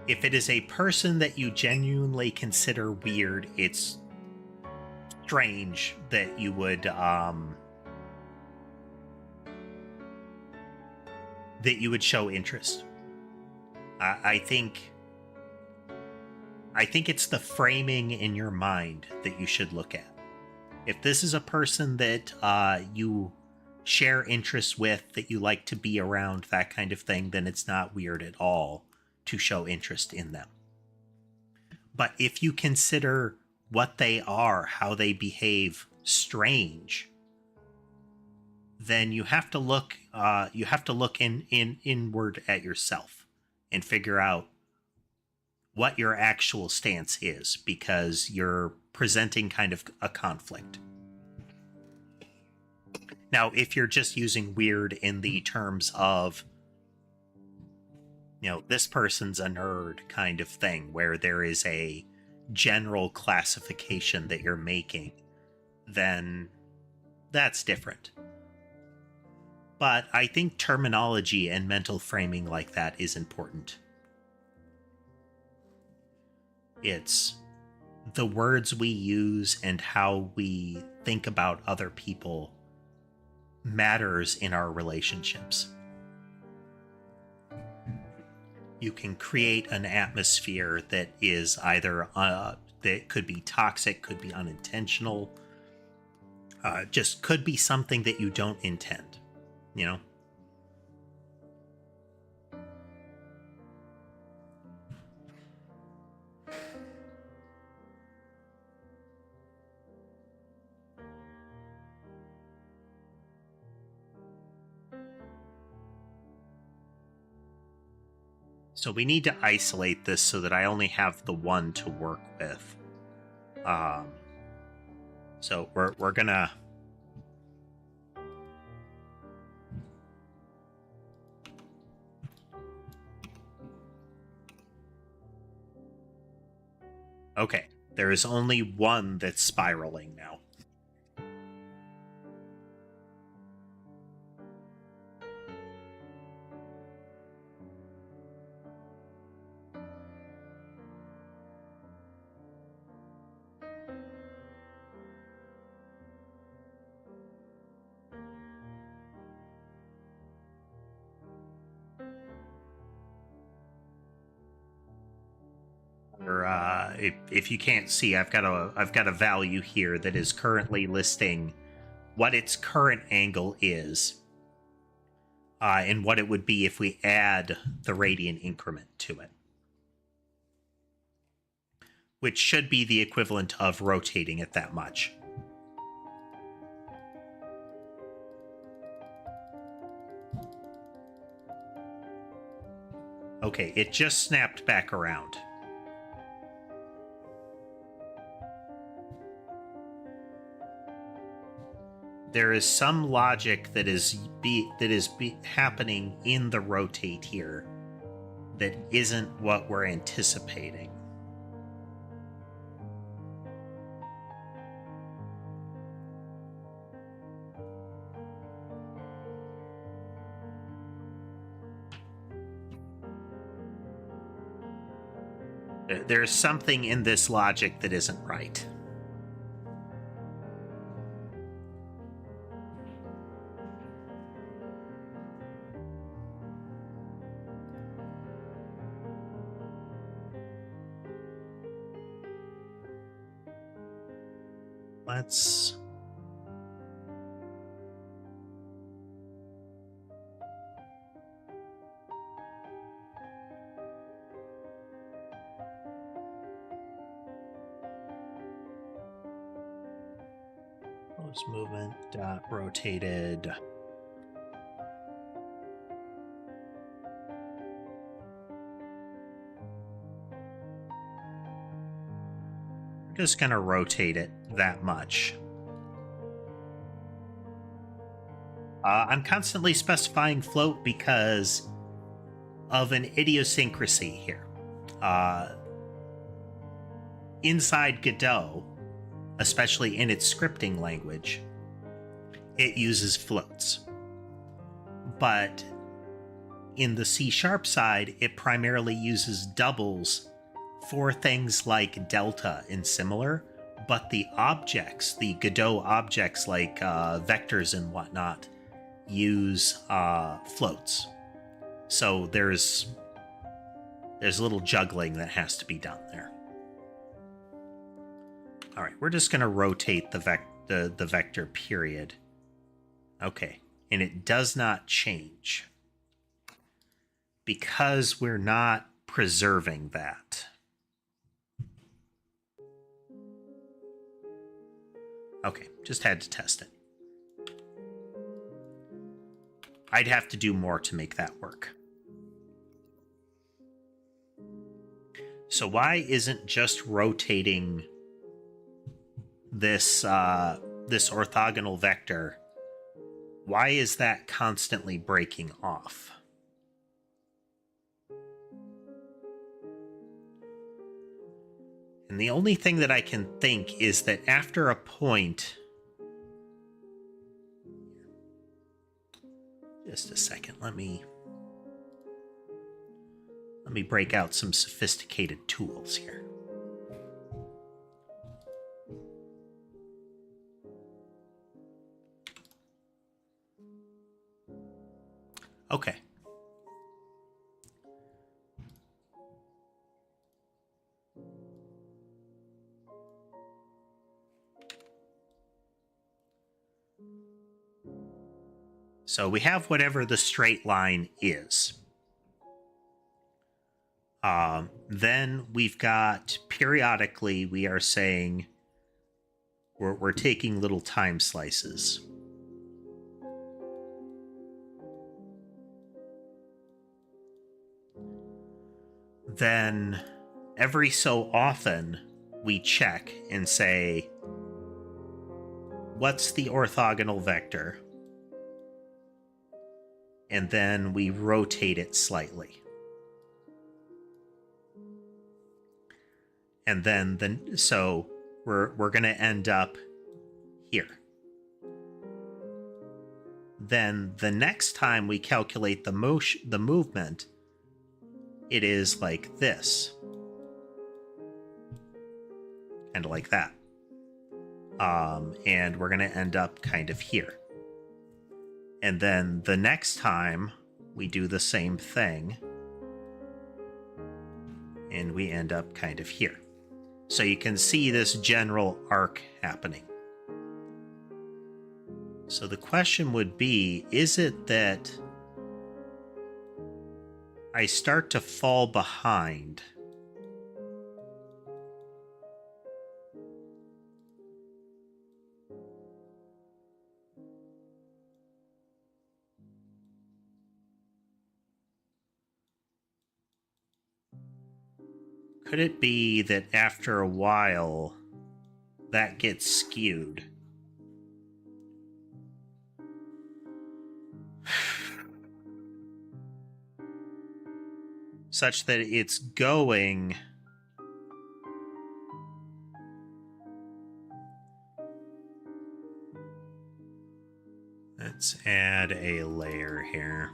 if it is a person that you genuinely consider weird. It's strange that you would show interest. I think it's the framing in your mind that you should look at. If this is a person that you share interests with, that you like to be around, that kind of thing, then it's not weird at all to show interest in them. But if you consider what they are, how they behave, strange, then you have to look inward at yourself and figure out what your actual stance is, because you're presenting kind of a conflict. Now, if you're just using weird in the terms of, you know, this person's a nerd kind of thing, where there is a general classification that you're making, then that's different. But I think terminology and mental framing like that is important. It's the words we use and how we think about other people matters in our relationships. You can create an atmosphere that is either that could be toxic, could be unintentional, just could be something that you don't intend, you know? So we need to isolate this so that I only have the one to work with. So we're gonna... Okay, there is only one that's spiraling now. Or if you can't see, I've got a value here that is currently listing what its current angle is, and what it would be if we add the radian increment to it, which should be the equivalent of rotating it that much. Okay, it just snapped back around. there is some logic that is happening in the rotate here that isn't what we're anticipating. There's something in this logic that isn't right. Let's... close movement dot rotated. We're just going to rotate it that much. I'm constantly specifying float because of an idiosyncrasy here. Inside Godot, especially in its scripting language, it uses floats. But in the C# side, it primarily uses doubles for things like delta and similar, but the objects, the Godot objects like vectors and whatnot, use floats. So there's a little juggling that has to be done there. All right, we're just going to rotate the vector period. Okay, and it does not change because we're not preserving that. Okay, just had to test it. I'd have to do more to make that work. So why isn't just rotating this this orthogonal vector, why is that constantly breaking off? And the only thing that I can think is that after a point... Just a second, let me break out some sophisticated tools here. Okay. So we have whatever the straight line is. Then we've got periodically we are saying we're taking little time slices. Then every so often we check and say, what's the orthogonal vector? And then we rotate it slightly. And then so we're going to end up here. Then the next time we calculate the movement, it is like this. Kind of like that. And we're going to end up kind of here. And then the next time we do the same thing, and we end up kind of here. So you can see this general arc happening. So the question would be, is it that I start to fall behind? Could it be that after a while that gets skewed? such that it's going... Let's add a layer here.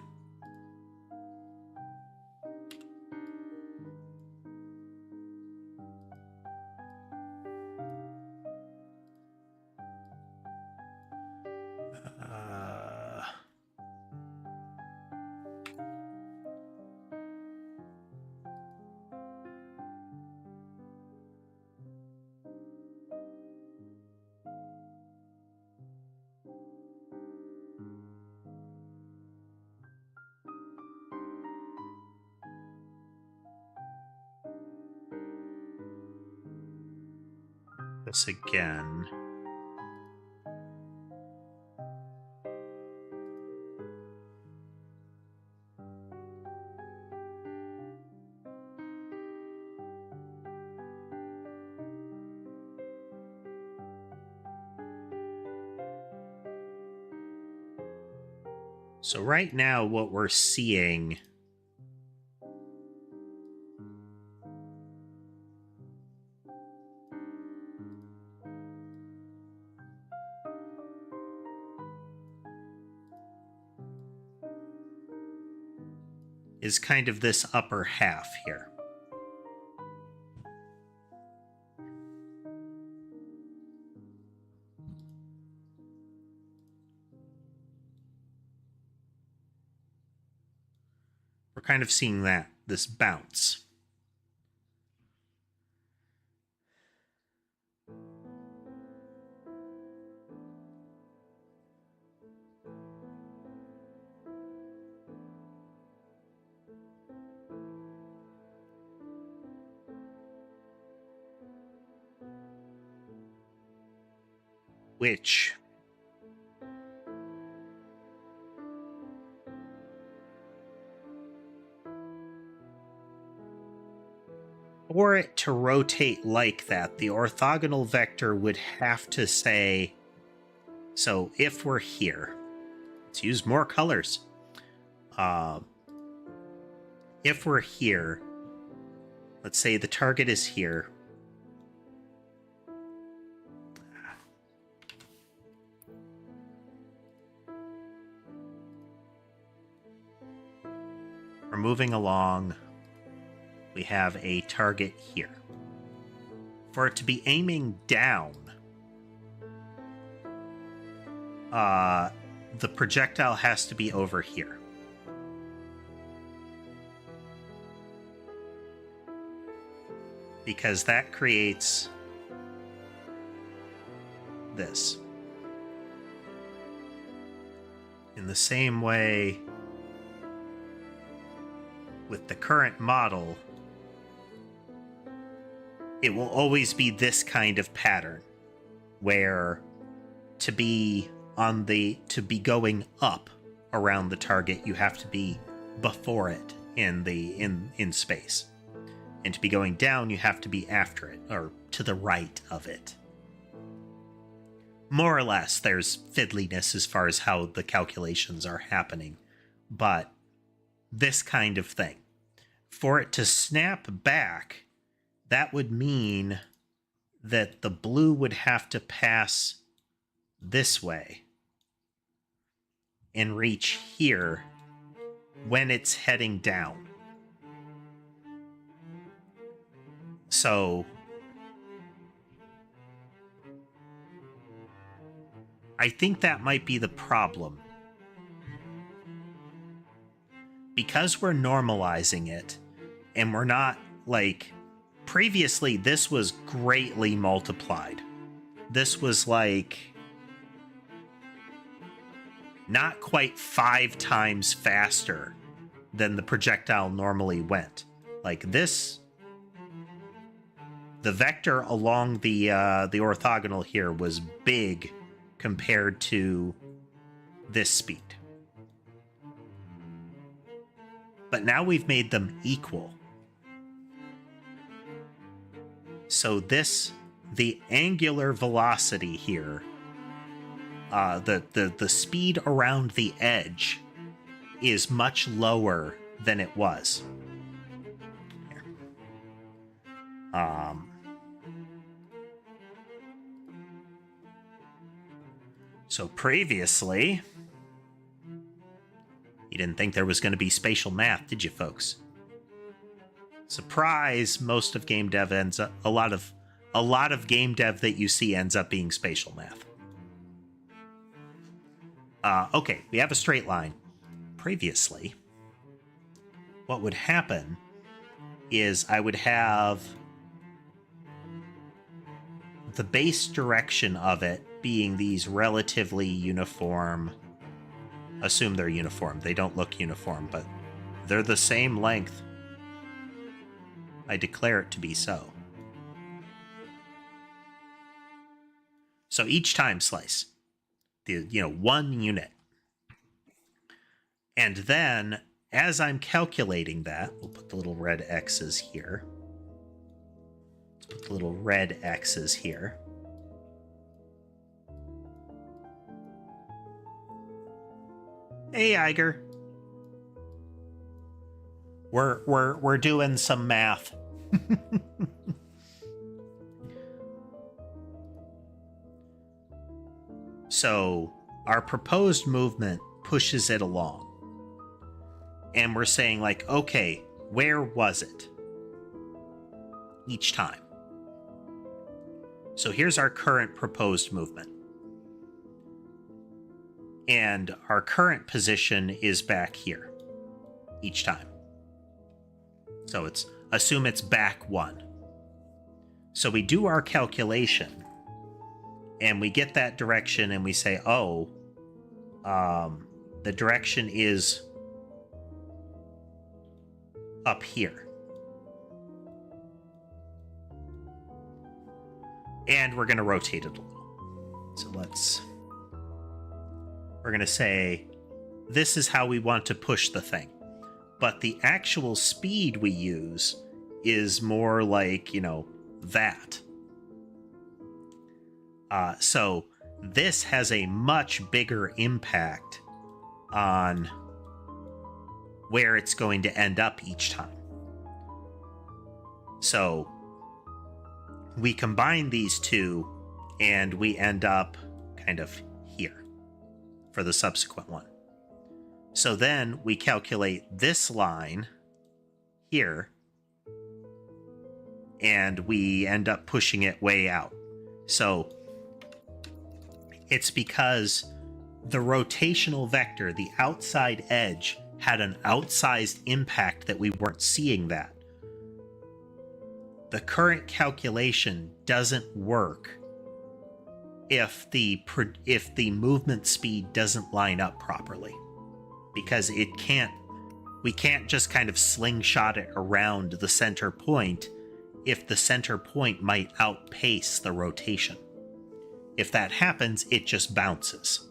This again. So right now what we're seeing is kind of this upper half here. We're kind of seeing that, this bounce. Which for it to rotate like that, the orthogonal vector would have to say, so if we're here, let's use more colors. If we're here, let's say the target is here. We're moving along. We have a target here. For it to be aiming down, the projectile has to be over here. Because that creates this. In the same way, with the current model, it will always be this kind of pattern, where to be going up around the target, you have to be before it in space. And to be going down, you have to be after it, or to the right of it. More or less, there's fiddliness as far as how the calculations are happening, but this kind of thing. For it to snap back, that would mean that the blue would have to pass this way and reach here when it's heading down. So I think that might be the problem. Because we're normalizing it, and we're not, like, previously this was greatly multiplied. This was like not quite 5 times faster than the projectile normally went. Like this, the vector along the orthogonal here was big compared to this speed. But now we've made them equal. So the angular velocity here, the speed around the edge is much lower than it was. Here. So previously, you didn't think there was going to be spatial math, did you, folks? Surprise! Most of game dev ends up a lot of game dev that you see ends up being spatial math. Okay, we have a straight line. Previously, what would happen is I would have the base direction of it being these relatively uniform. Assume they're uniform. They don't look uniform, but they're the same length. I declare it to be so. So each time slice, one unit. And then as I'm calculating that, we'll put the little red X's here. Let's put the little red X's here. Hey, Iger. We're doing some math. So our proposed movement pushes it along. And we're saying, like, okay, where was it? Each time. So here's our current proposed movement. And our current position is back here. Each time. So assume it's back 1. So we do our calculation. And we get that direction and we say, oh, the direction is up here. And we're going to rotate it a little. So we're going to say, this is how we want to push the thing. But the actual speed we use is more like, that. So this has a much bigger impact on where it's going to end up each time. So we combine these two and we end up kind of here for the subsequent one. So then we calculate this line here and we end up pushing it way out. So it's because the rotational vector, the outside edge, had an outsized impact that we weren't seeing that. The current calculation doesn't work if the movement speed doesn't line up properly, because we can't just kind of slingshot it around the center point if the center point might outpace the rotation. If that happens, it just bounces.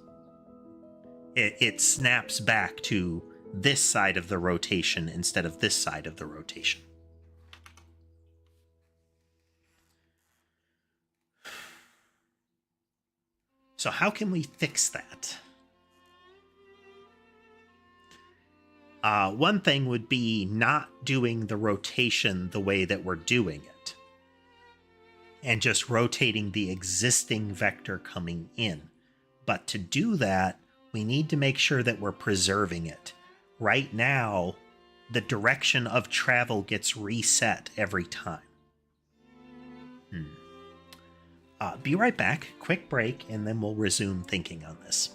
It snaps back to this side of the rotation instead of this side of the rotation. So how can we fix that? One thing would be not doing the rotation the way that we're doing it, and just rotating the existing vector coming in. But to do that, we need to make sure that we're preserving it. Right now, the direction of travel gets reset every time. Be right back. Quick break, and then we'll resume thinking on this.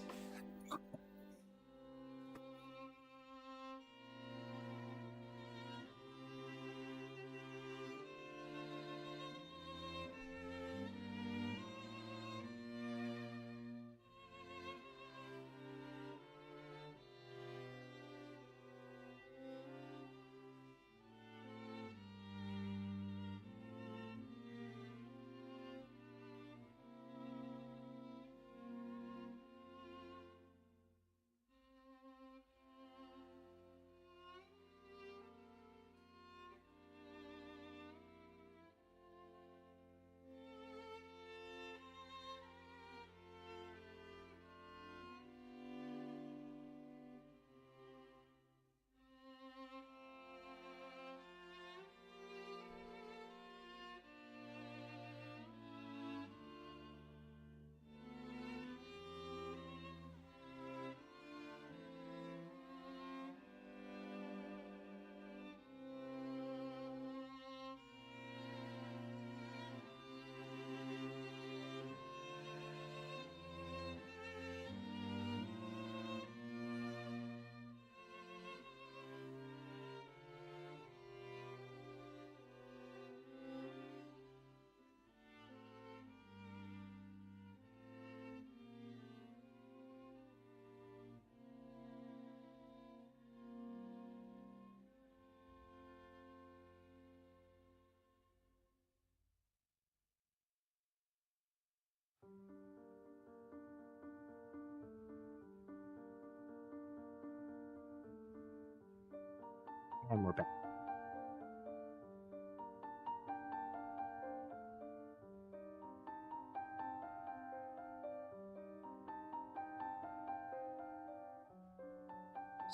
And we're back.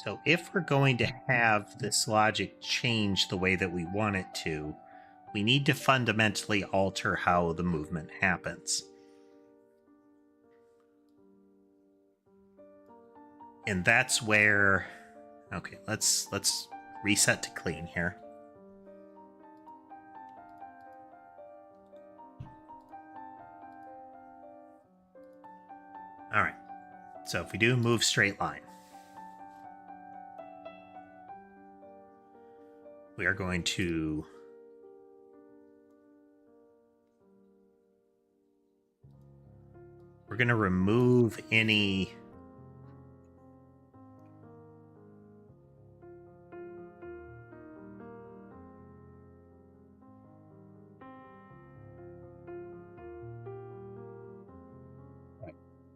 So if we're going to have this logic change the way that we want it to, we need to fundamentally alter how the movement happens. And that's where, okay, let's reset to clean here. All right, so if we do move straight line, we are going to remove any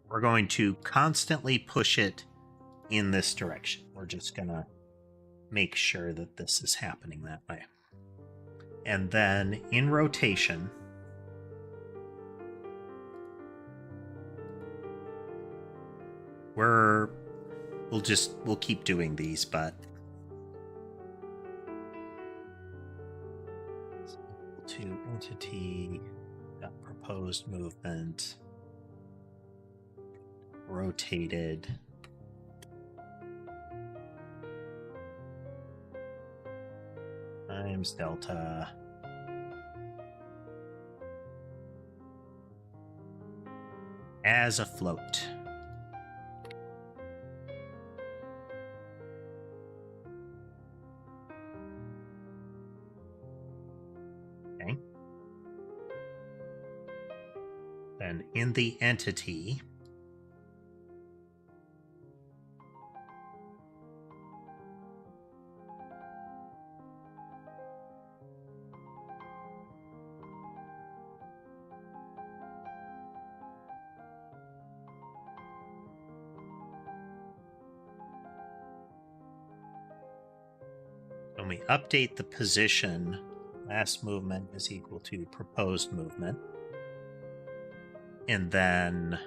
we're going to constantly push it in this direction. We're just going to make sure that this is happening that way. And then in rotation, we'll keep doing these, but to entity proposed movement rotated times delta as a float. Okay. Then in the entity, when we update the position, last movement is equal to proposed movement. And then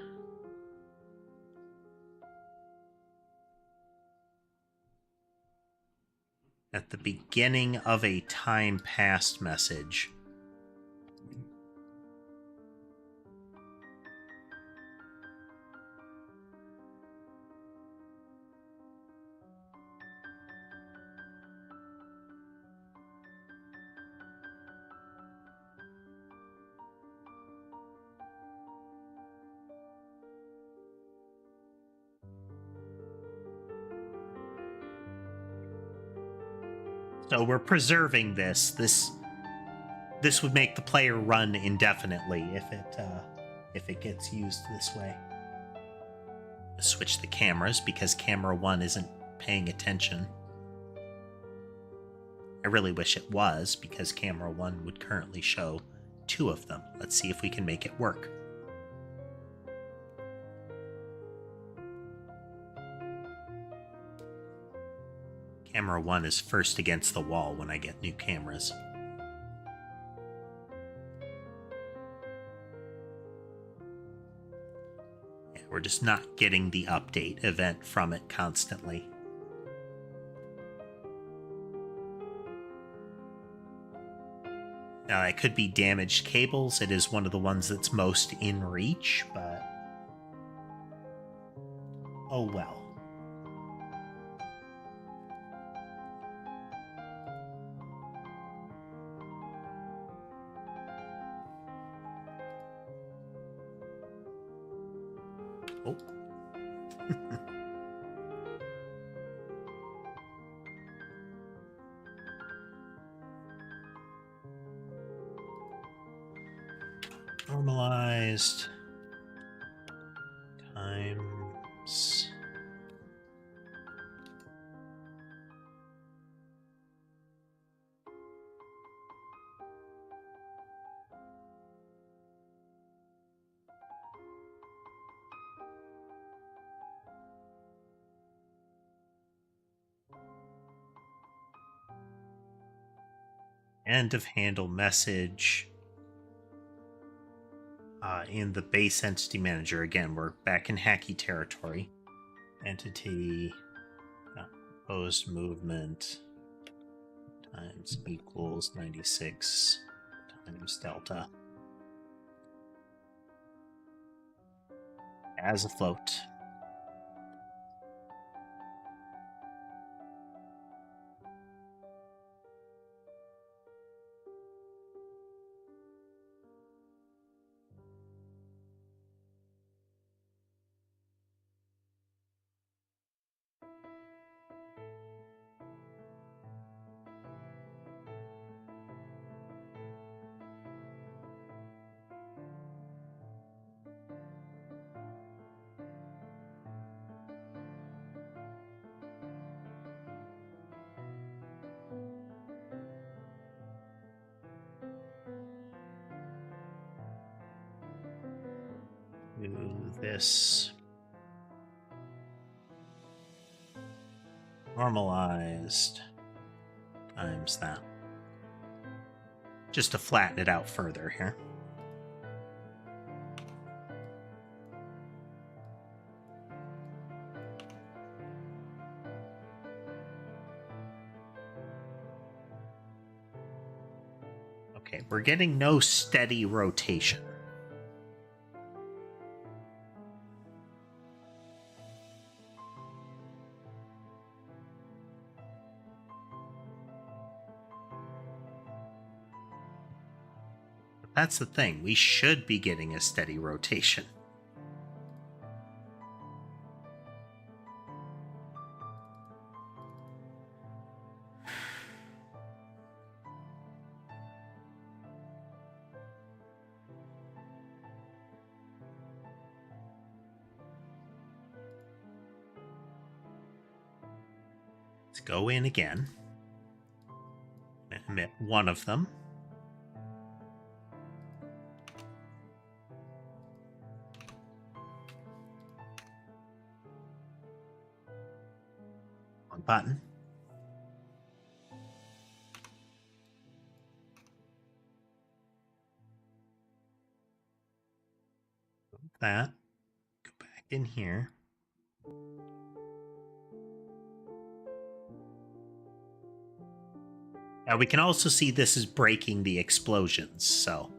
at the beginning of a time passed message, so we're preserving this. This would make the player run indefinitely if it gets used this way. Switch the cameras because camera 1 isn't paying attention. I really wish it was, because camera 1 would currently show 2 of them. Let's see if we can make it work. Camera 1 is first against the wall when I get new cameras. Yeah, we're just not getting the update event from it constantly. Now, it could be damaged cables. It is one of the ones that's most in reach, but oh well. Oh. Normalized times End of handle message in the base entity manager. Again, we're back in hacky territory. Entity proposed movement times equals 96 times delta as a float. Do this normalized times that, just to flatten it out further here. Okay, we're getting no steady rotation. That's the thing. We should be getting a steady rotation. Let's go in again. Emit one of them. Button. That. Go back in here. Now we can also see this is breaking the explosions, so.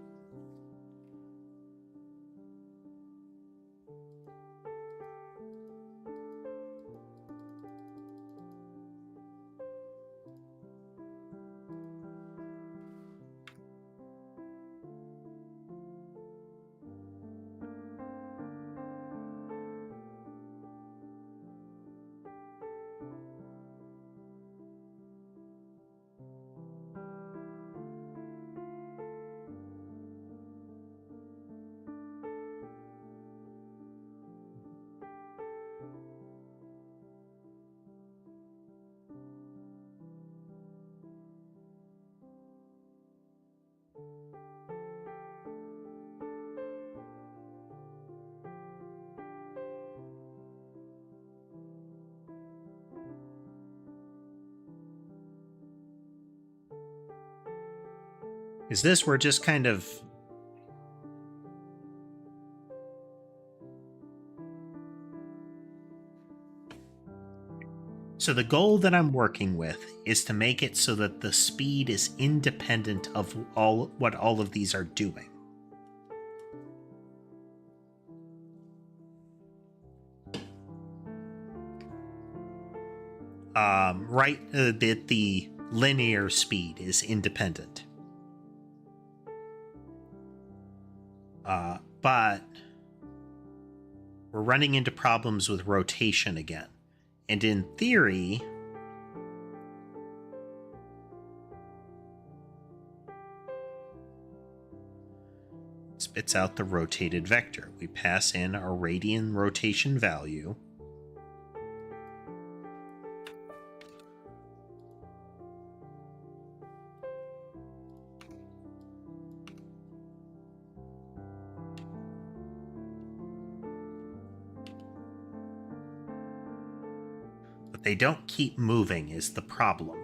Is this we're just kind of so the goal that I'm working with is to make it so that the speed is independent of what all of these are doing. Right, that the linear speed is independent. But we're running into problems with rotation again. And in theory, it spits out the rotated vector. We pass in our radian rotation value. They don't keep moving is the problem.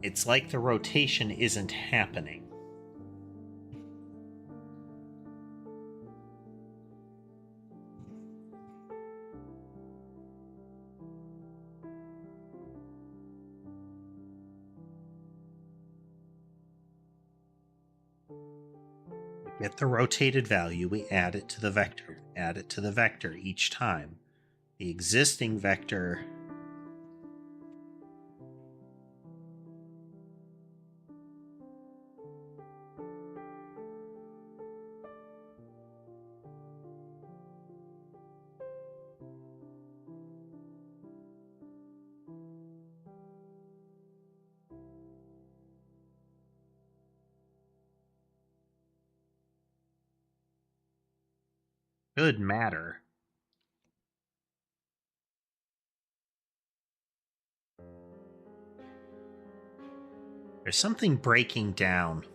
It's like the rotation isn't happening. We get the rotated value, we add it to the vector, each time. The existing vector should matter. There's something breaking down.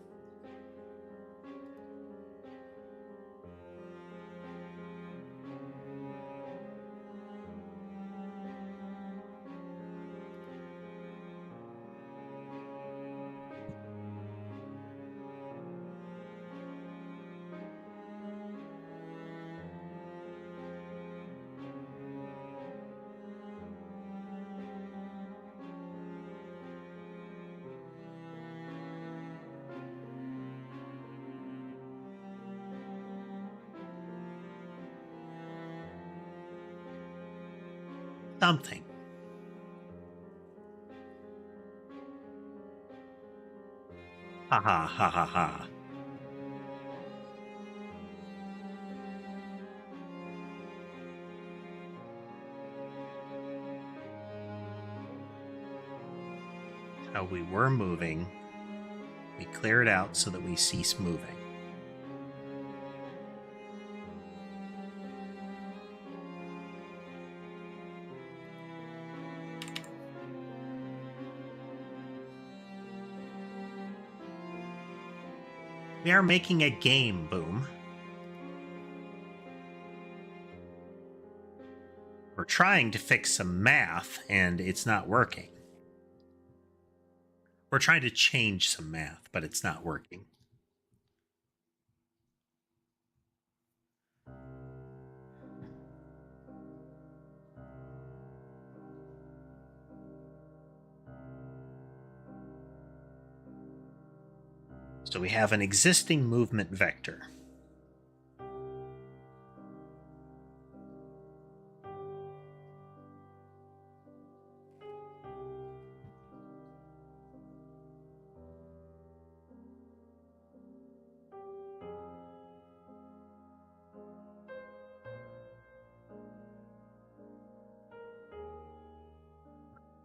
Something. Ha ha ha ha ha. How we were moving, we clear it out so that we cease moving. We are making a game, Boom. We're trying to fix some math, and it's not working. We're trying to change some math, but it's not working. So we have an existing movement vector.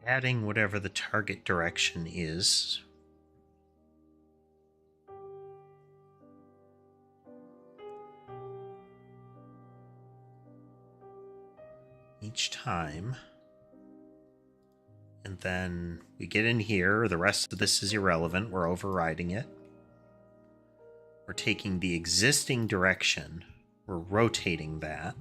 Adding whatever the target direction is. Each time. And then we get in here. The rest of this is irrelevant. We're overriding it. We're taking the existing direction. We're rotating that.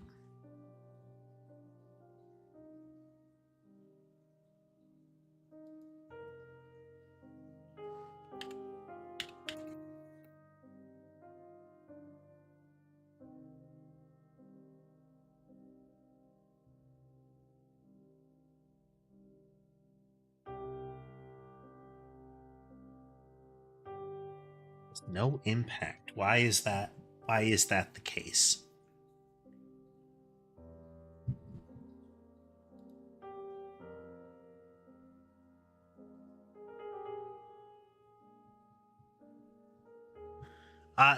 No impact. Why is that? Why is that the case?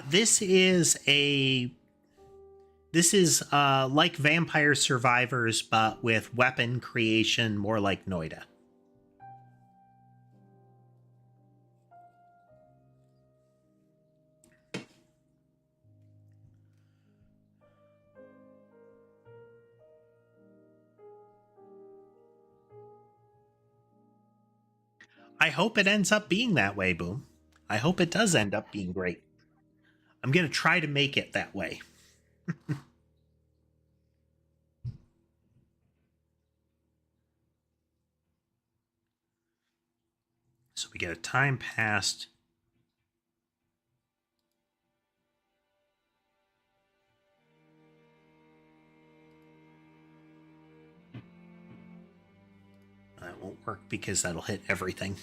This is like Vampire Survivors, but with weapon creation more like Noida. I hope it ends up being that way, Boom. I hope it does end up being great. I'm going to try to make it that way. So we get a time passed. That won't work because that'll hit everything.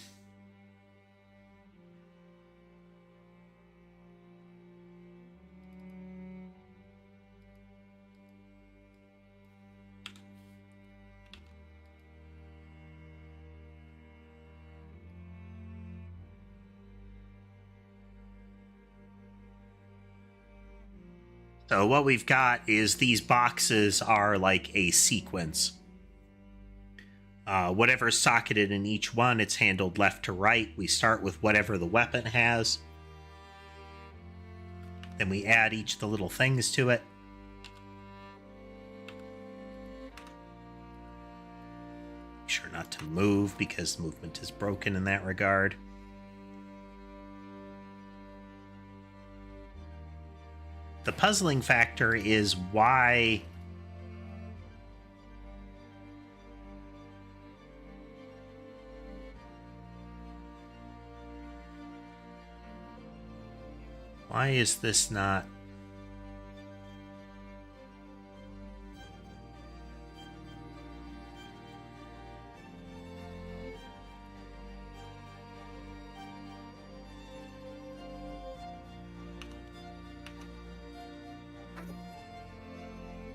So what we've got is these boxes are like a sequence. Whatever's socketed in each one, it's handled left to right. We start with whatever the weapon has. Then we add each of the little things to it. Make sure not to move because movement is broken in that regard. The puzzling factor is why is this not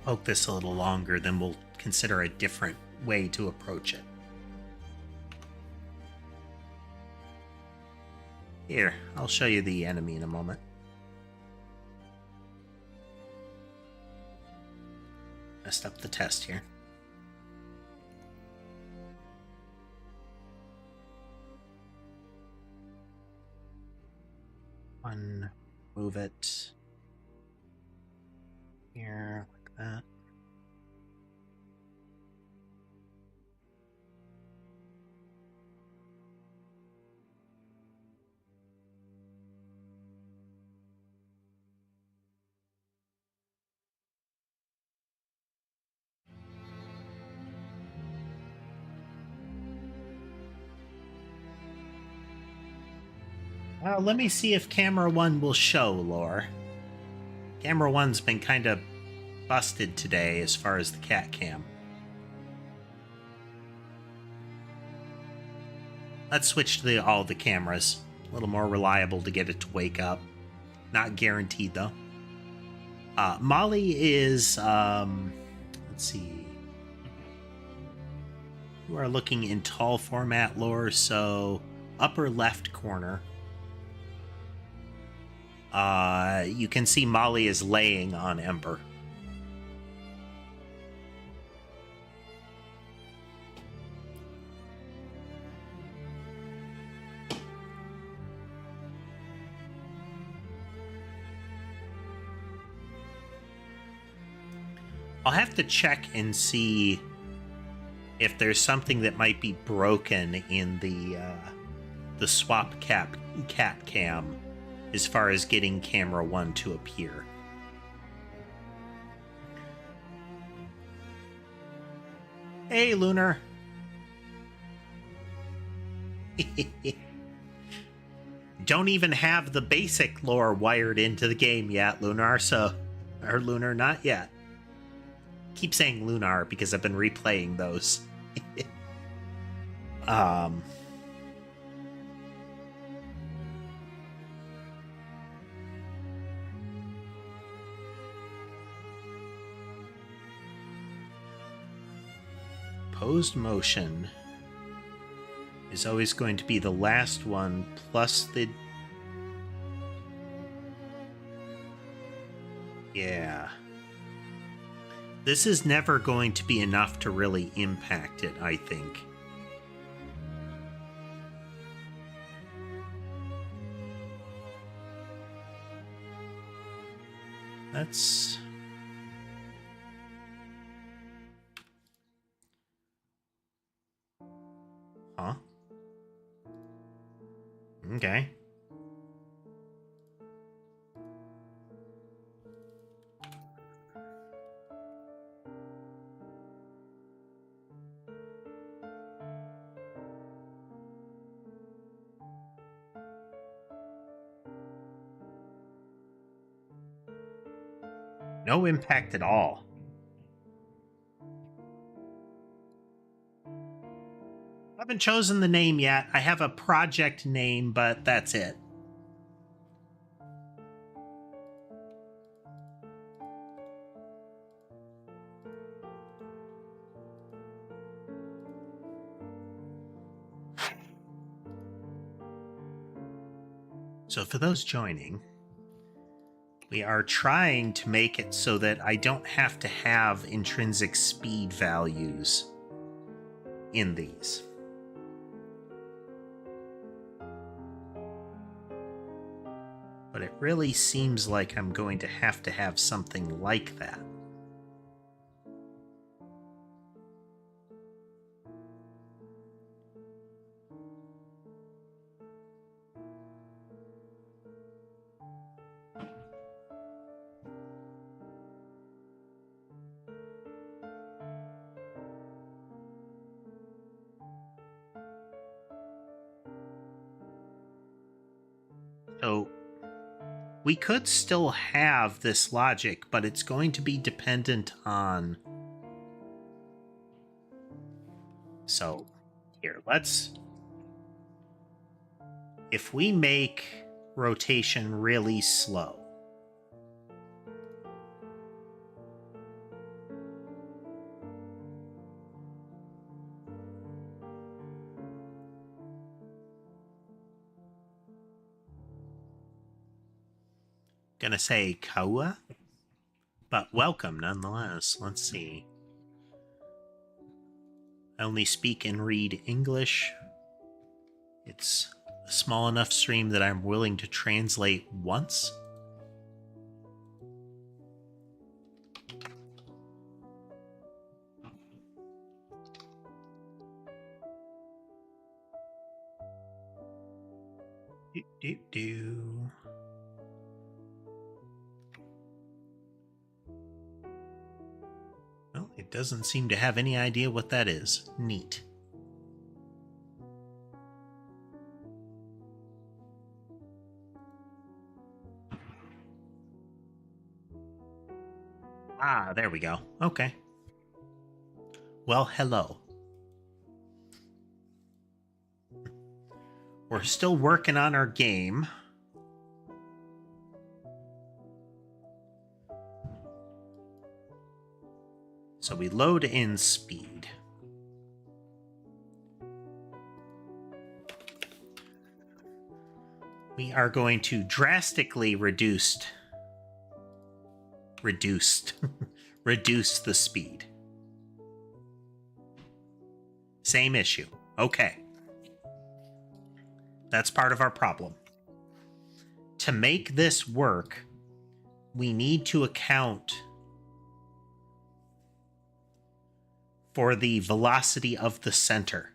poke this a little longer, then we'll consider a different way to approach it. Here, I'll show you the enemy in a moment. Messed up the test here. One, move it here like that. Let me see if camera 1 will show, Lore. Camera 1's been kind of busted today as far as the cat cam. Let's switch to all the cameras. A little more reliable to get it to wake up. Not guaranteed, though. Molly is, let's see. You are looking in tall format, Lore, so upper left corner. You can see Molly is laying on Ember. I'll have to check and see if there's something that might be broken in the swap cat cam as far as getting camera 1 to appear. Hey, Lunar. Don't even have the basic lore wired into the game yet, Lunar, or Lunar, not yet. Keep saying Lunar because I've been replaying those. Opposed motion is always going to be the last one plus the... Yeah. This is never going to be enough to really impact it, I think. That's... Huh? Okay. No impact at all. I haven't chosen the name yet. I have a project name, but that's it. So for those joining, we are trying to make it so that I don't have to have intrinsic speed values in these. But it really seems like I'm going to have something like that. So we could still have this logic, but it's going to be dependent on... So here, if we make rotation really slow, gonna say kaua, but welcome nonetheless. Let's see. I only speak and read English. It's a small enough stream that I'm willing to translate once. Do. Well, it doesn't seem to have any idea what that is. Neat. Ah, there we go. Okay. Well, hello. We're still working on our game. So we load in speed. We are going to drastically reduce the speed. Same issue. Okay. That's part of our problem. To make this work, we need to account for the velocity of the center.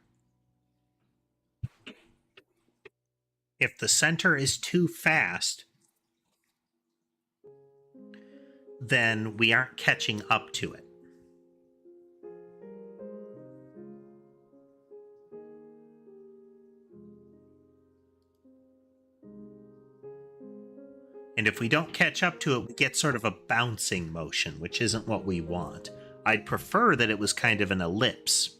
If the center is too fast, then we aren't catching up to it. And if we don't catch up to it, we get sort of a bouncing motion, which isn't what we want. I'd prefer that it was kind of an ellipse.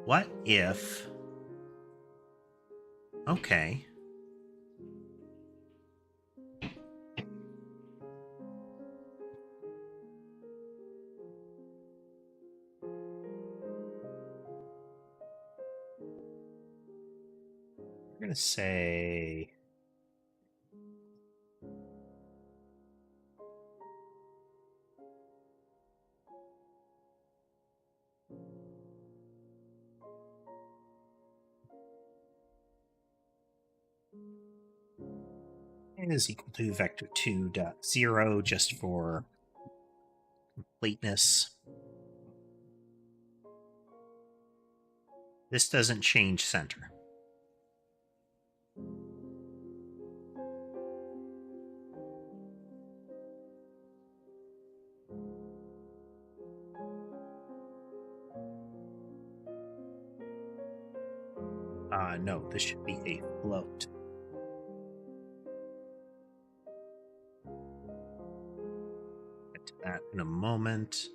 What if... Okay. We're going to say... is equal to vector2.0 just for completeness. This doesn't change center. No, this should be a float. Get to that in a moment.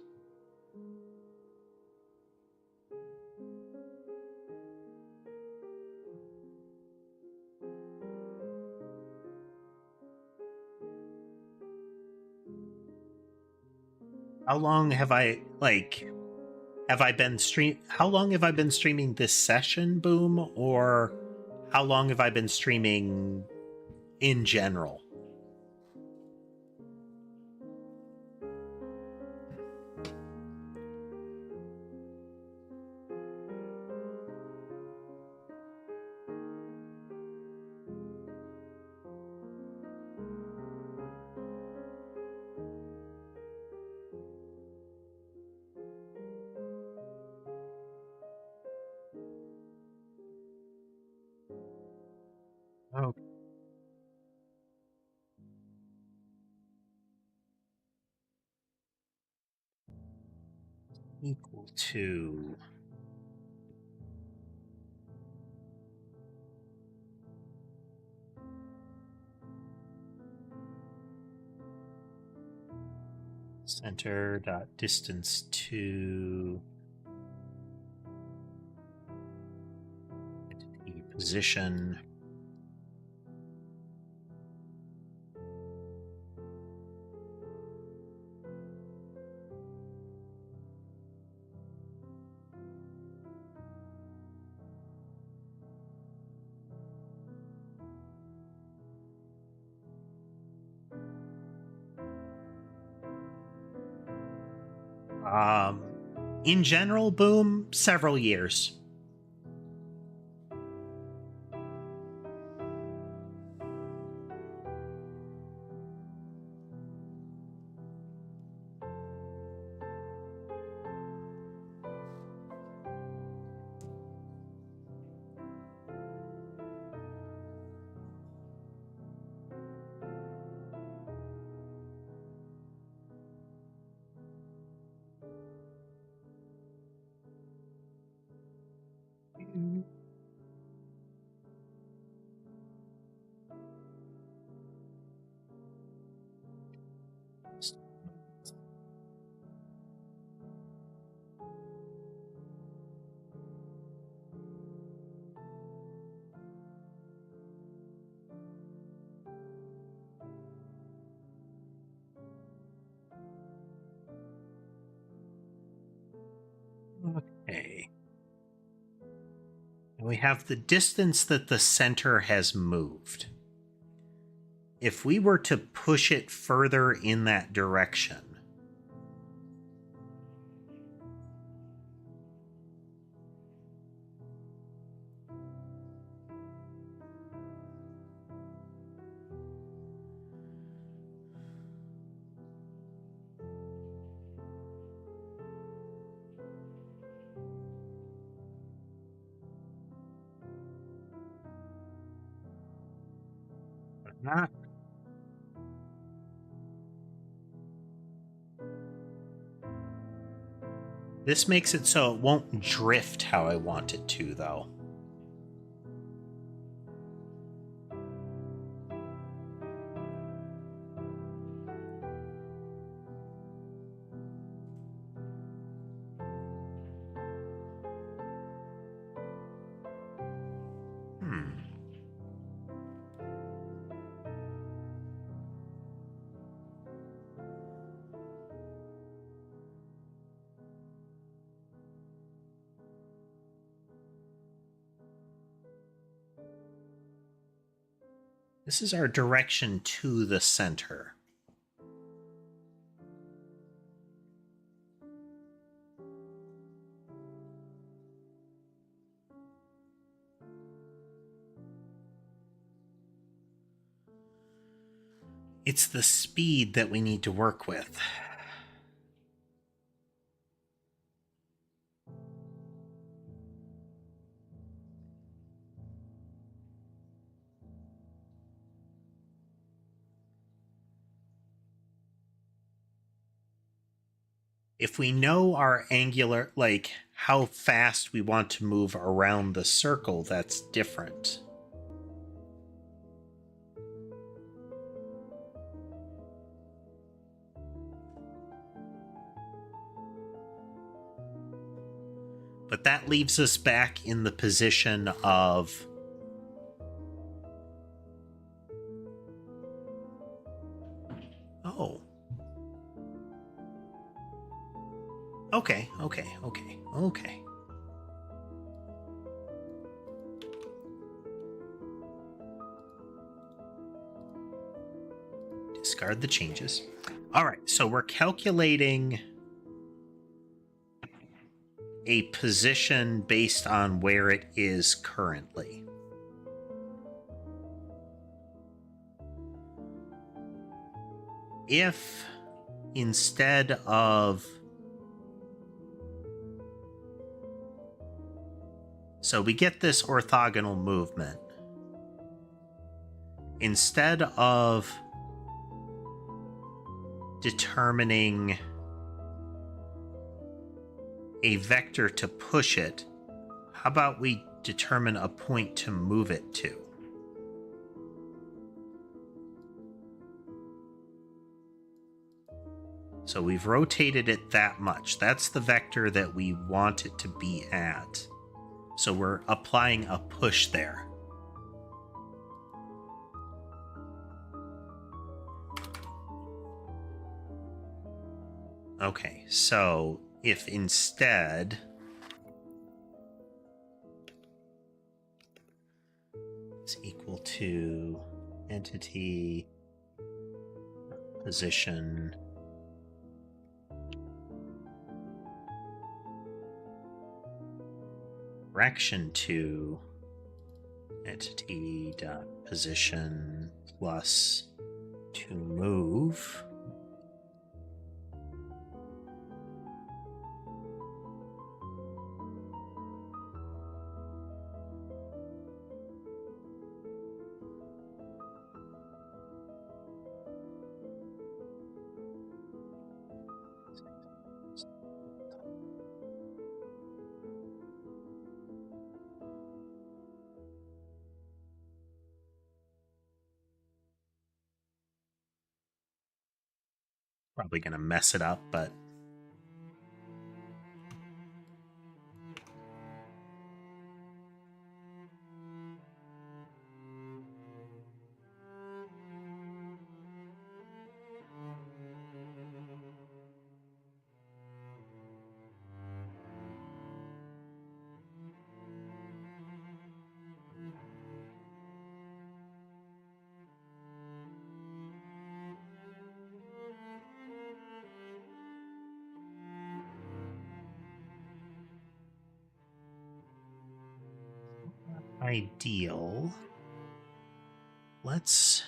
How long have I been how long have I been streaming this session, Boom, or how long have I been streaming in general? Oh, equal to center dot distance to entity position. In general, Boom, several years. Okay. And we have the distance that the center has moved. If we were to push it further in that direction, not. This makes it so it won't drift how I want it to, though. This is our direction to the center. It's the speed that we need to work with. if we know our angular, like how fast we want to move around the circle, that's different. But that leaves us back in the position of oh. Okay. Discard the changes. All right, so we're calculating a position based on where it is currently. If instead of... So we get this orthogonal movement. Instead of determining a vector to push it, how about we determine a point to move it to? So we've rotated it that much. That's the vector that we want it to be at. So we're applying a push there. Okay, so if instead it's equal to entity position correction to entity dot position plus to move. Probably going to mess it up, but ideal. Let's...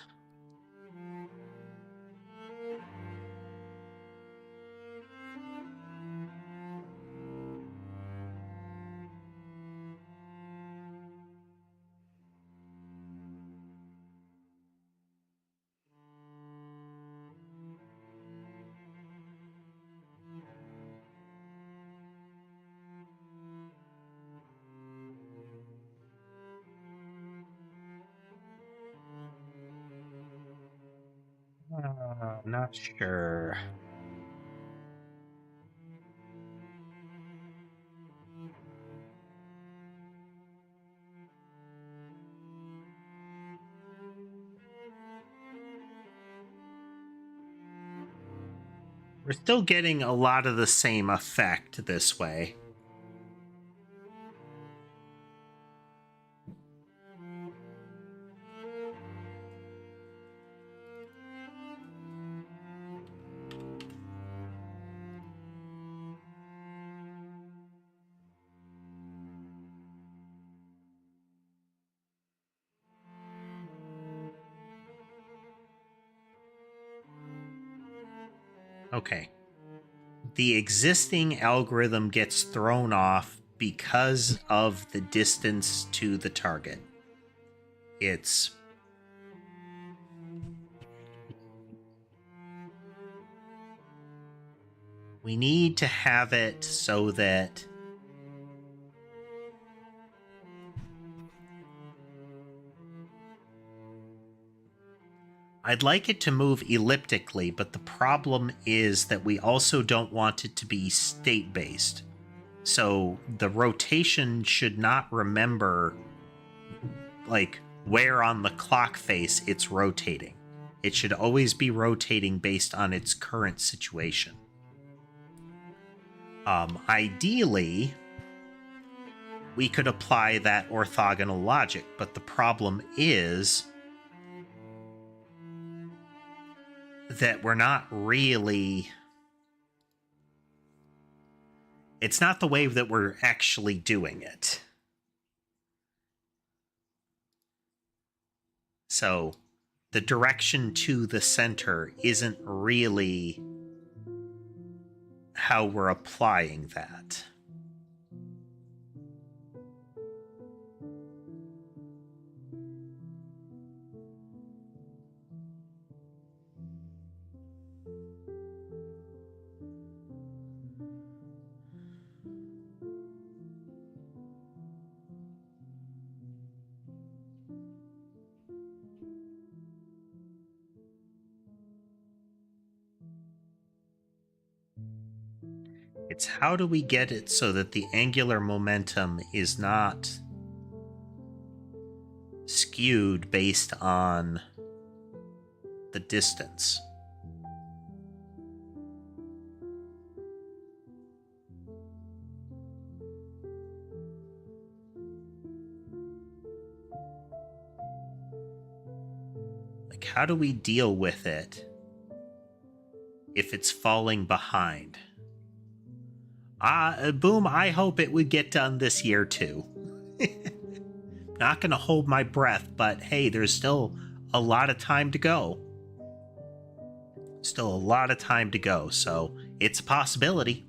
not sure. We're still getting a lot of the same effect this way. Okay. The existing algorithm gets thrown off because of the distance to the target. It's... We need to have it so that I'd like it to move elliptically, but the problem is that we also don't want it to be state-based. So the rotation should not remember, like, where on the clock face it's rotating. It should always be rotating based on its current situation. Ideally, we could apply that orthogonal logic, but the problem is that we're not really... It's not the way that we're actually doing it. So the direction to the center isn't really how we're applying that. It's how do we get it so that the angular momentum is not skewed based on the distance. Like, how do we deal with it if it's falling behind? Boom, I hope it would get done this year too. Not gonna hold my breath, but hey, there's still a lot of time to go. Still a lot of time to go, so it's a possibility.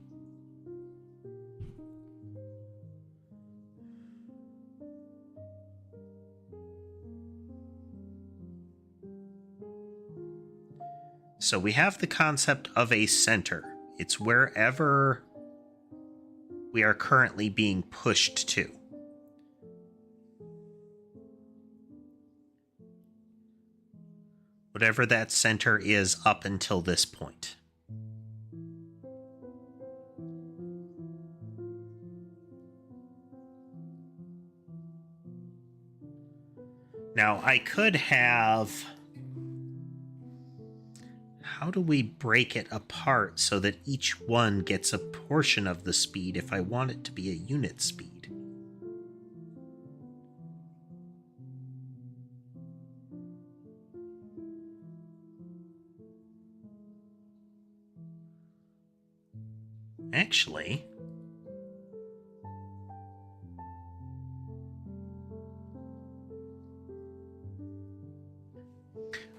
So we have the concept of a center. It's wherever we are currently being pushed to. Whatever that center is up until this point. Now, I could have... How do we break it apart so that each one gets a portion of the speed if I want it to be a unit speed? Actually...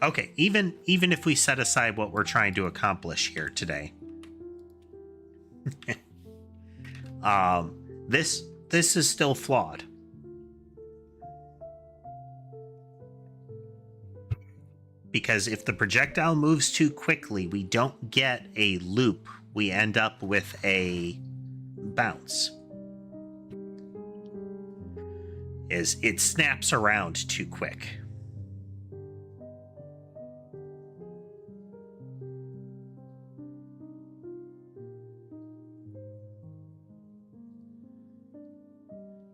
Okay, even if we set aside what we're trying to accomplish here today, this is still flawed. Because if the projectile moves too quickly, we don't get a loop. We end up with a bounce. It snaps around too quick.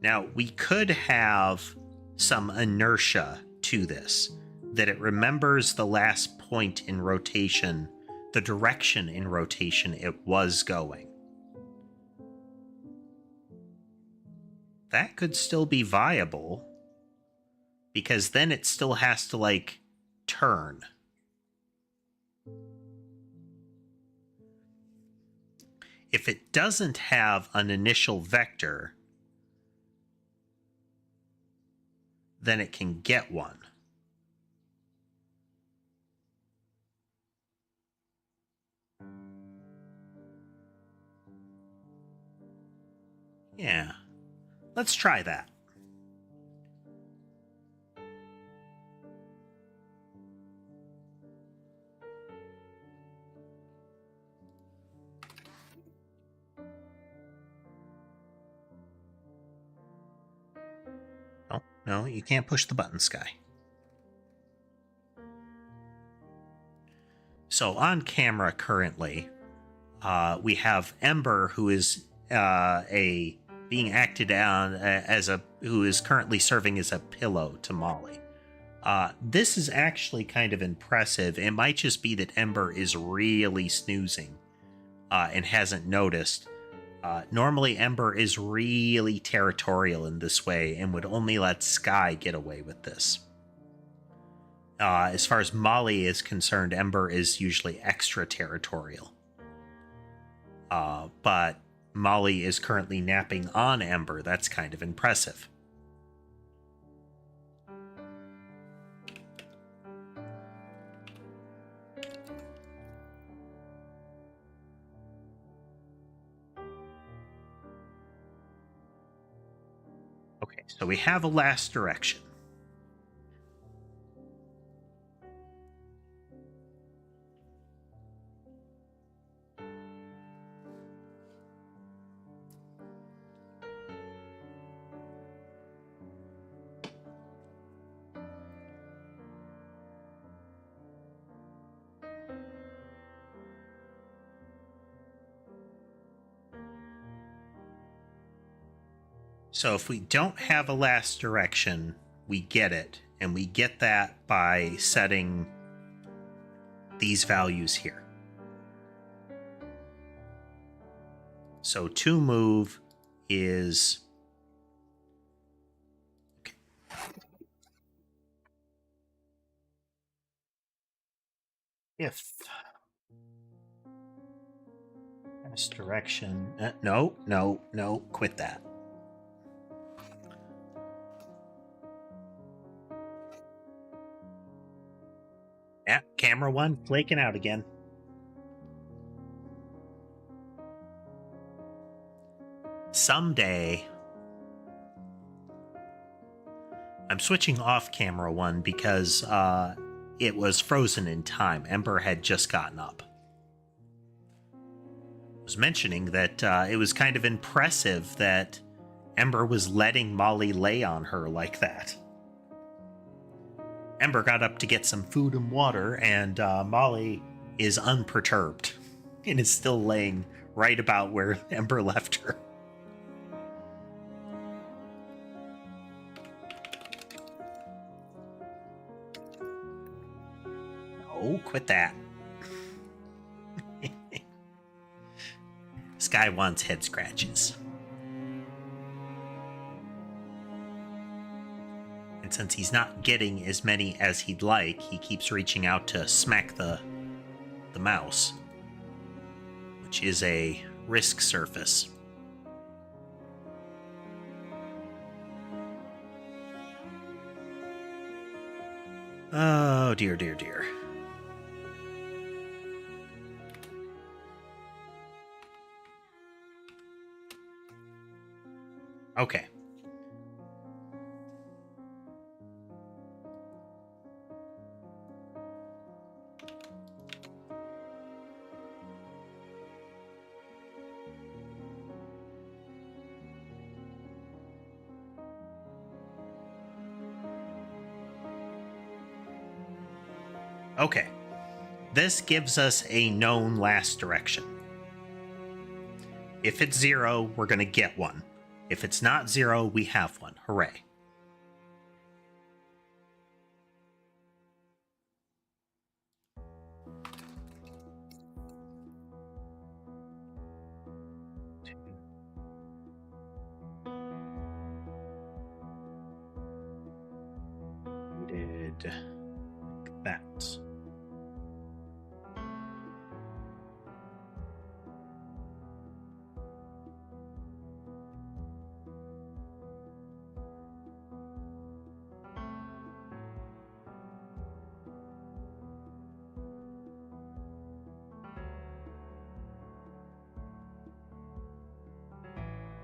Now, we could have some inertia to this, that it remembers the last point in rotation, the direction in rotation it was going. That could still be viable, because then it still has to, like, turn. If it doesn't have an initial vector, then it can get one. Yeah, let's try that. no, you can't push the button, Sky. So on camera currently, we have Ember, who is being acted on who is currently serving as a pillow to Molly. This is actually kind of impressive. It might just be that Ember is really snoozing and hasn't noticed. Normally, Ember is really territorial in this way and would only let Sky get away with this. As far as Molly is concerned, Ember is usually extra territorial. But Molly is currently napping on Ember. That's kind of impressive. Okay, so we have a last direction. So if we don't have a last direction, we get it. And we get that by setting these values here. So to move is... Okay. If... Last direction... No, quit that. Yeah, camera one, flaking out again. Someday... I'm switching off camera one because it was frozen in time. Ember had just gotten up. I was mentioning that it was kind of impressive that Ember was letting Molly lay on her like that. Ember got up to get some food and water, and Molly is unperturbed and is still laying right about where Ember left her. Oh, quit that. Sky wants head scratches. And since he's not getting as many as he'd like, he keeps reaching out to smack the mouse, which is a risk surface. Oh, dear, dear, dear. Okay. Okay. This gives us a known last direction. If it's 0, we're going to get one. If it's not 0, we have one. Hooray. We did like that.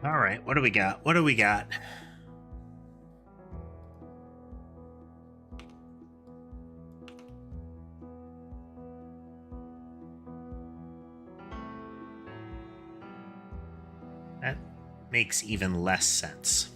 All right, what do we got? What do we got? That makes even less sense.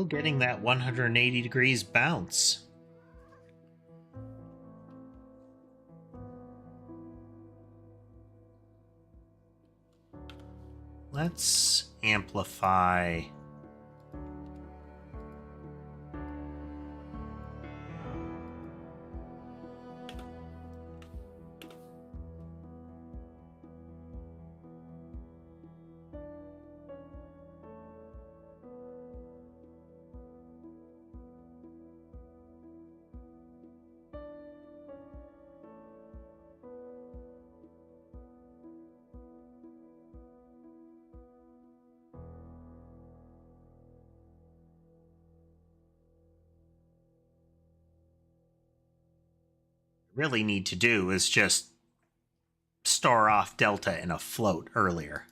Still getting that 180 degrees bounce. Let's amplify. Really need to do is just store off delta in a float earlier.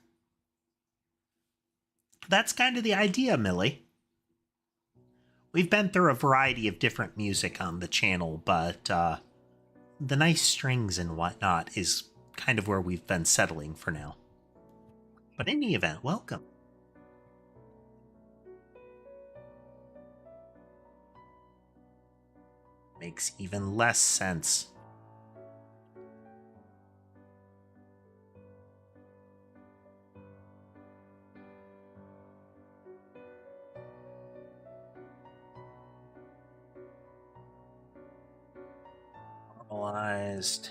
That's kind of the idea, Millie. We've been through a variety of different music on the channel, but the nice strings and whatnot is kind of where we've been settling for now. But in the event, welcome. Makes even less sense. Normalized.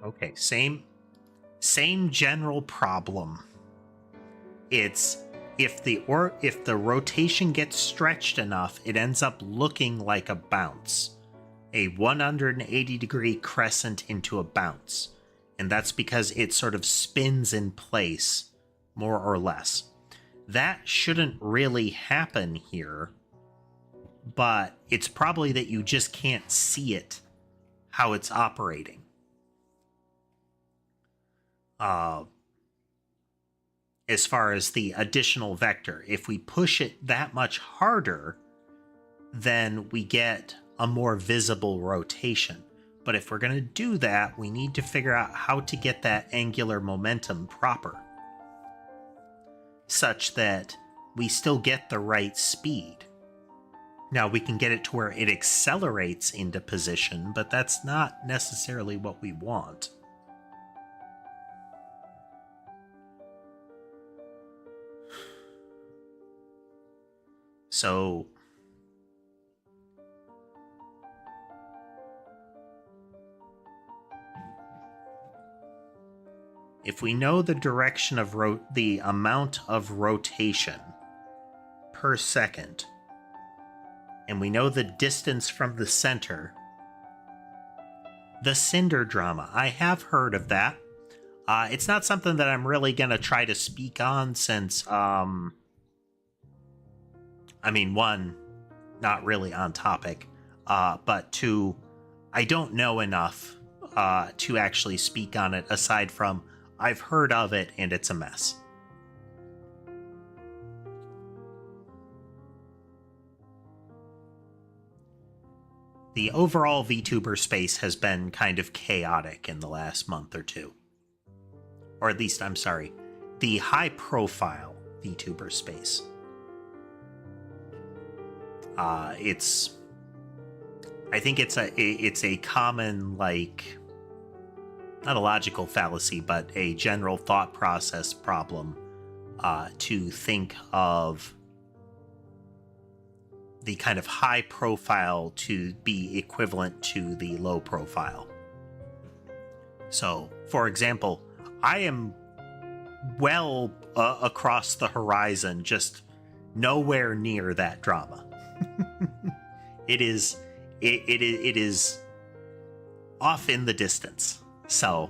Okay, same general problem. It's if the rotation gets stretched enough, it ends up looking like a bounce. A 180 degree crescent into a bounce. And that's because it sort of spins in place, more or less. That shouldn't really happen here, but it's probably that you just can't see it, how it's operating. As far as the additional vector, if we push it that much harder, then we get a more visible rotation. But if we're going to do that, we need to figure out how to get that angular momentum proper, such that we still get the right speed. Now, we can get it to where it accelerates into position, but that's not necessarily what we want. So if we know the direction of the amount of rotation per second, and we know the distance from the center, the cinder drama, I have heard of that. It's not something that I'm really going to try to speak on since, I mean, one, not really on topic, but two, I don't know enough to actually speak on it aside from I've heard of it and it's a mess. The overall VTuber space has been kind of chaotic in the last month or two. Or at least, I'm sorry, the high-profile VTuber space. I think it's a common, like, not a logical fallacy, but a general thought process problem to think of the kind of high profile to be equivalent to the low profile. So, for example, I am well across the horizon, just nowhere near that drama. It is it is off in the distance. So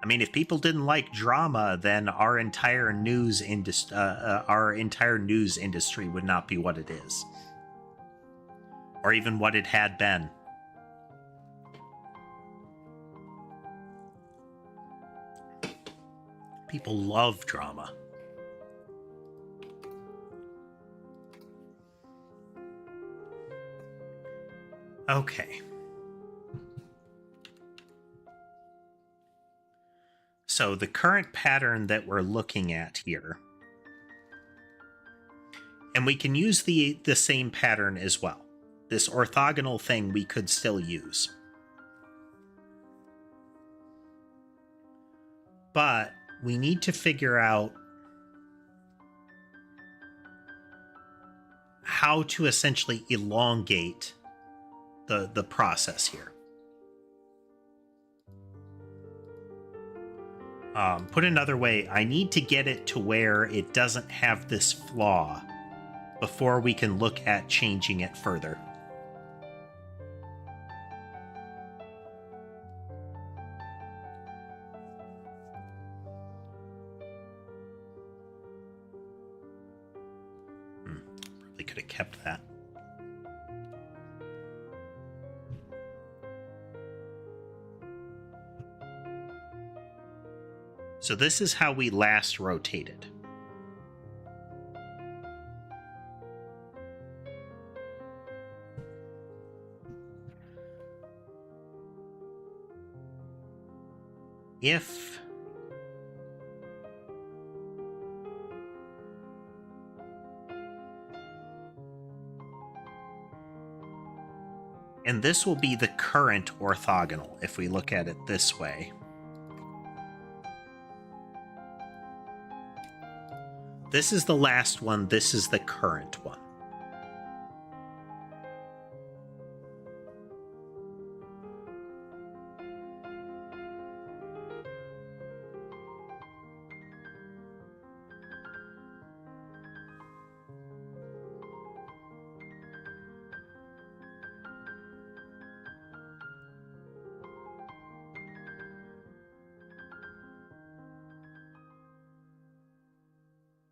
I mean, if people didn't like drama, then our entire news industry would not be what it is, or even what it had been. People love drama. Okay. So the current pattern that we're looking at here, and we can use the same pattern as well. This orthogonal thing we could still use. But we need to figure out how to essentially elongate the process here. Put another way, I need to get it to where it doesn't have this flaw before we can look at changing it further. Probably could have kept that. So this is how we last rotated. If and this will be the current orthogonal if we look at it this way. This is the last one, this is the current one.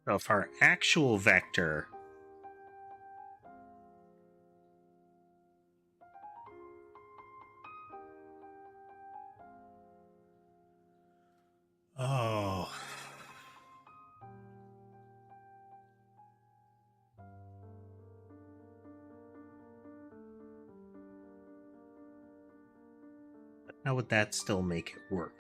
So if our actual vector how would that still make it work?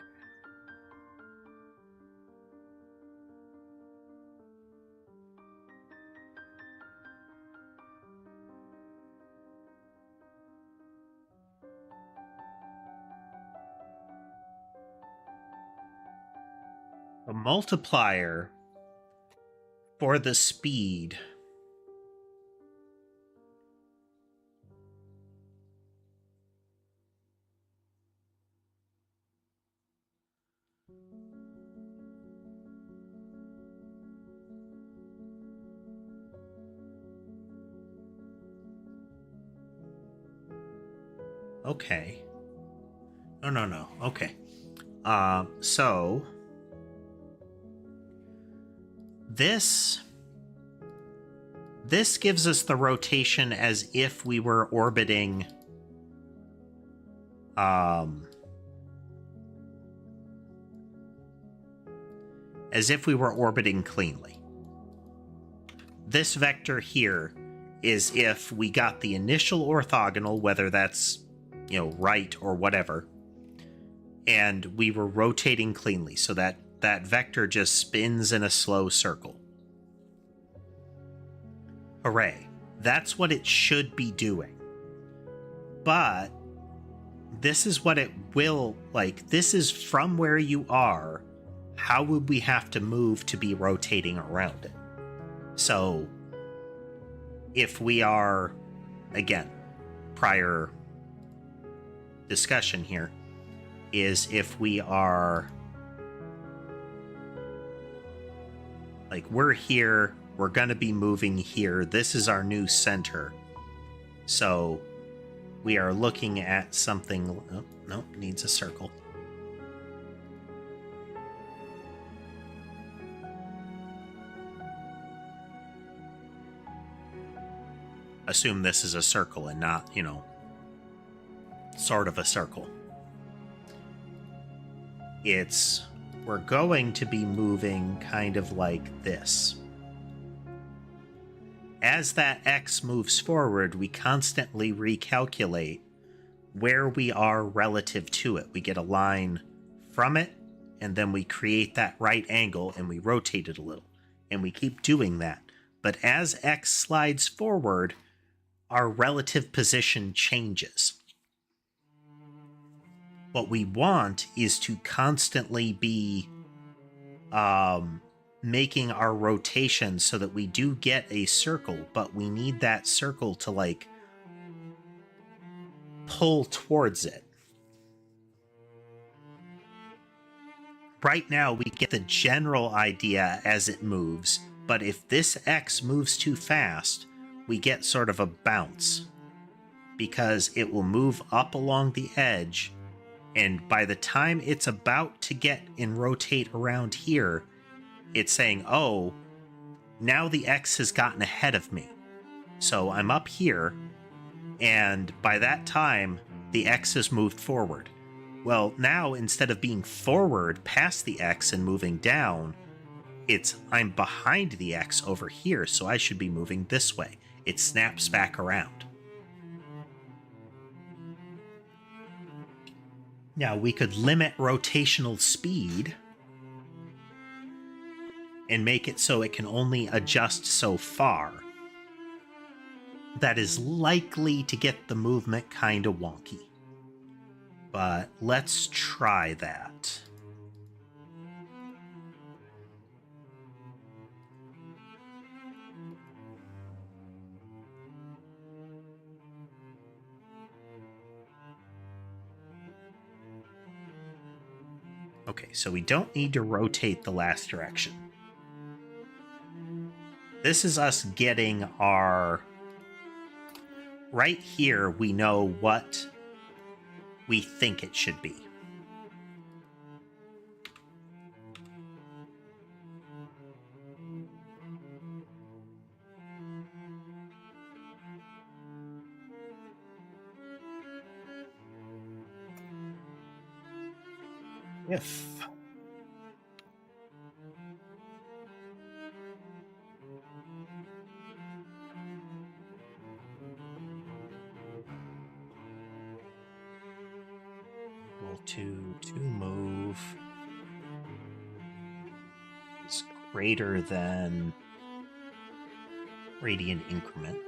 A multiplier for the speed okay. No. Okay. So this gives us the rotation as if we were orbiting cleanly. This vector here is if we got the initial orthogonal, whether that's, right or whatever, and we were rotating cleanly, so that vector just spins in a slow circle. Hooray. That's what it should be doing. But this is what it will, this is from where you are. How would we have to move to be rotating around it? So if we are, again, prior discussion here is if we are like, we're here, we're going to be moving here. This is our new center. So we are looking at something. Oh, no, needs a circle. Assume this is a circle and not, you know, sort of a circle. We're going to be moving kind of like this. As that X moves forward, we constantly recalculate where we are relative to it. We get a line from it, and then we create that right angle and we rotate it a little. And we keep doing that. But as X slides forward, our relative position changes. What we want is to constantly be making our rotation so that we do get a circle, but we need that circle to like pull towards it. Right now, we get the general idea as it moves, but if this X moves too fast, we get sort of a bounce because it will move up along the edge, and by the time it's about to get and rotate around here, it's saying, oh, now the X has gotten ahead of me. So I'm up here, and by that time, the X has moved forward. Well, now instead of being forward past the X and moving down, I'm behind the X over here, so I should be moving this way. It snaps back around. Now, we could limit rotational speed and make it so it can only adjust so far. That is likely to get the movement kind of wonky. But let's try that. Okay, so we don't need to rotate the last direction. This is us getting our... Right here, we know what we think it should be. If equal to move is greater than radian increment.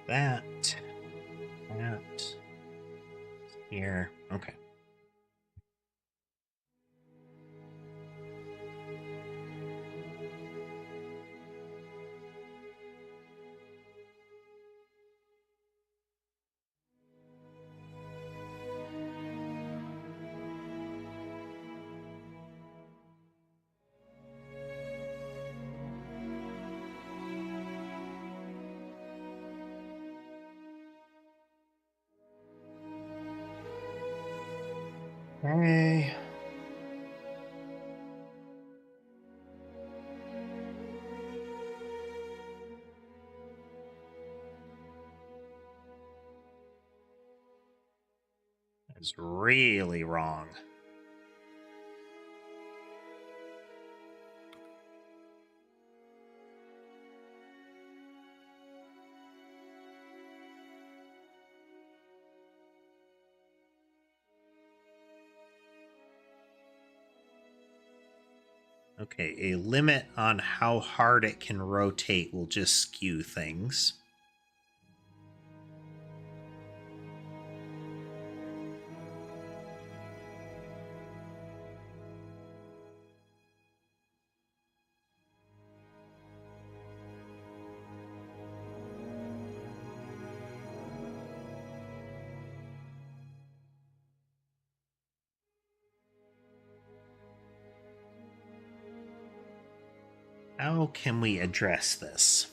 That here. Okay. Okay. That's really wrong. Okay, a limit on how hard it can rotate will just skew things. How can we address this?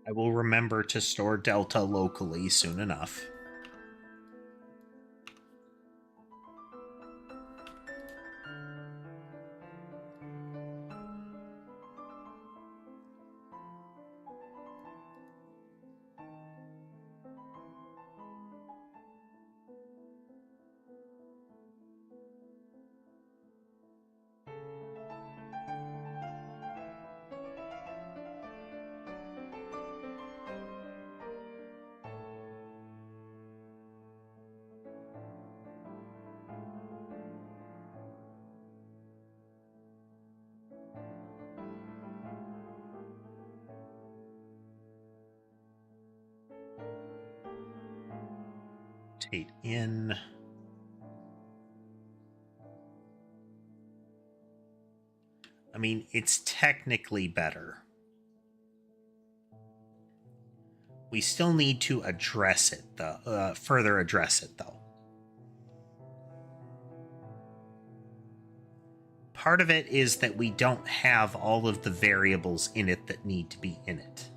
I will remember to store delta locally soon enough. Rotate in. I mean, it's technically better. We still need to address it, though. Further address it, though. Part of it is that we don't have all of the variables in it that need to be in it.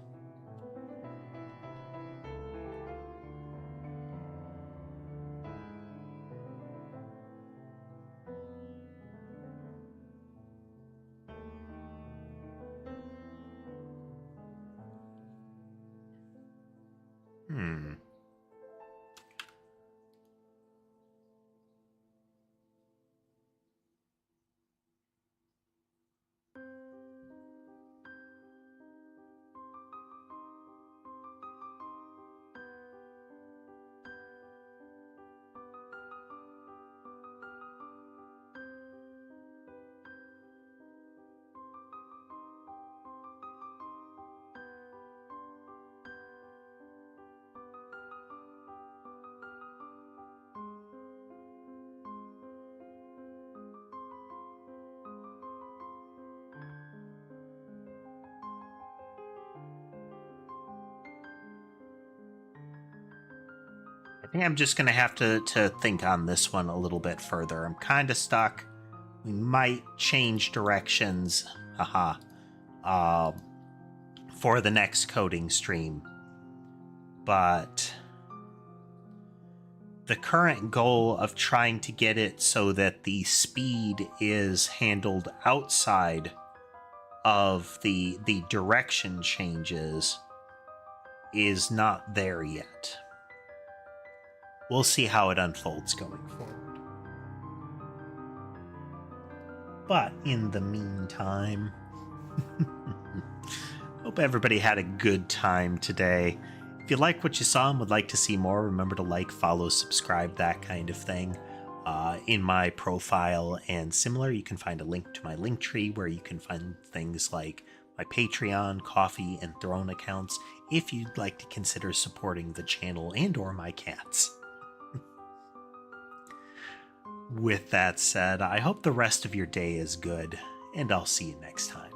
I think I'm just going to have to think on this one a little bit further. I'm kind of stuck. We might change directions, for the next coding stream. But the current goal of trying to get it so that the speed is handled outside of the direction changes is not there yet. We'll see how it unfolds going forward. But in the meantime, hope everybody had a good time today. If you like what you saw and would like to see more, remember to like, follow, subscribe, that kind of thing. In my profile and similar, you can find a link to my Linktree where you can find things like my Patreon, Coffee, and Throne accounts if you'd like to consider supporting the channel and or my cats. With that said, I hope the rest of your day is good, and I'll see you next time.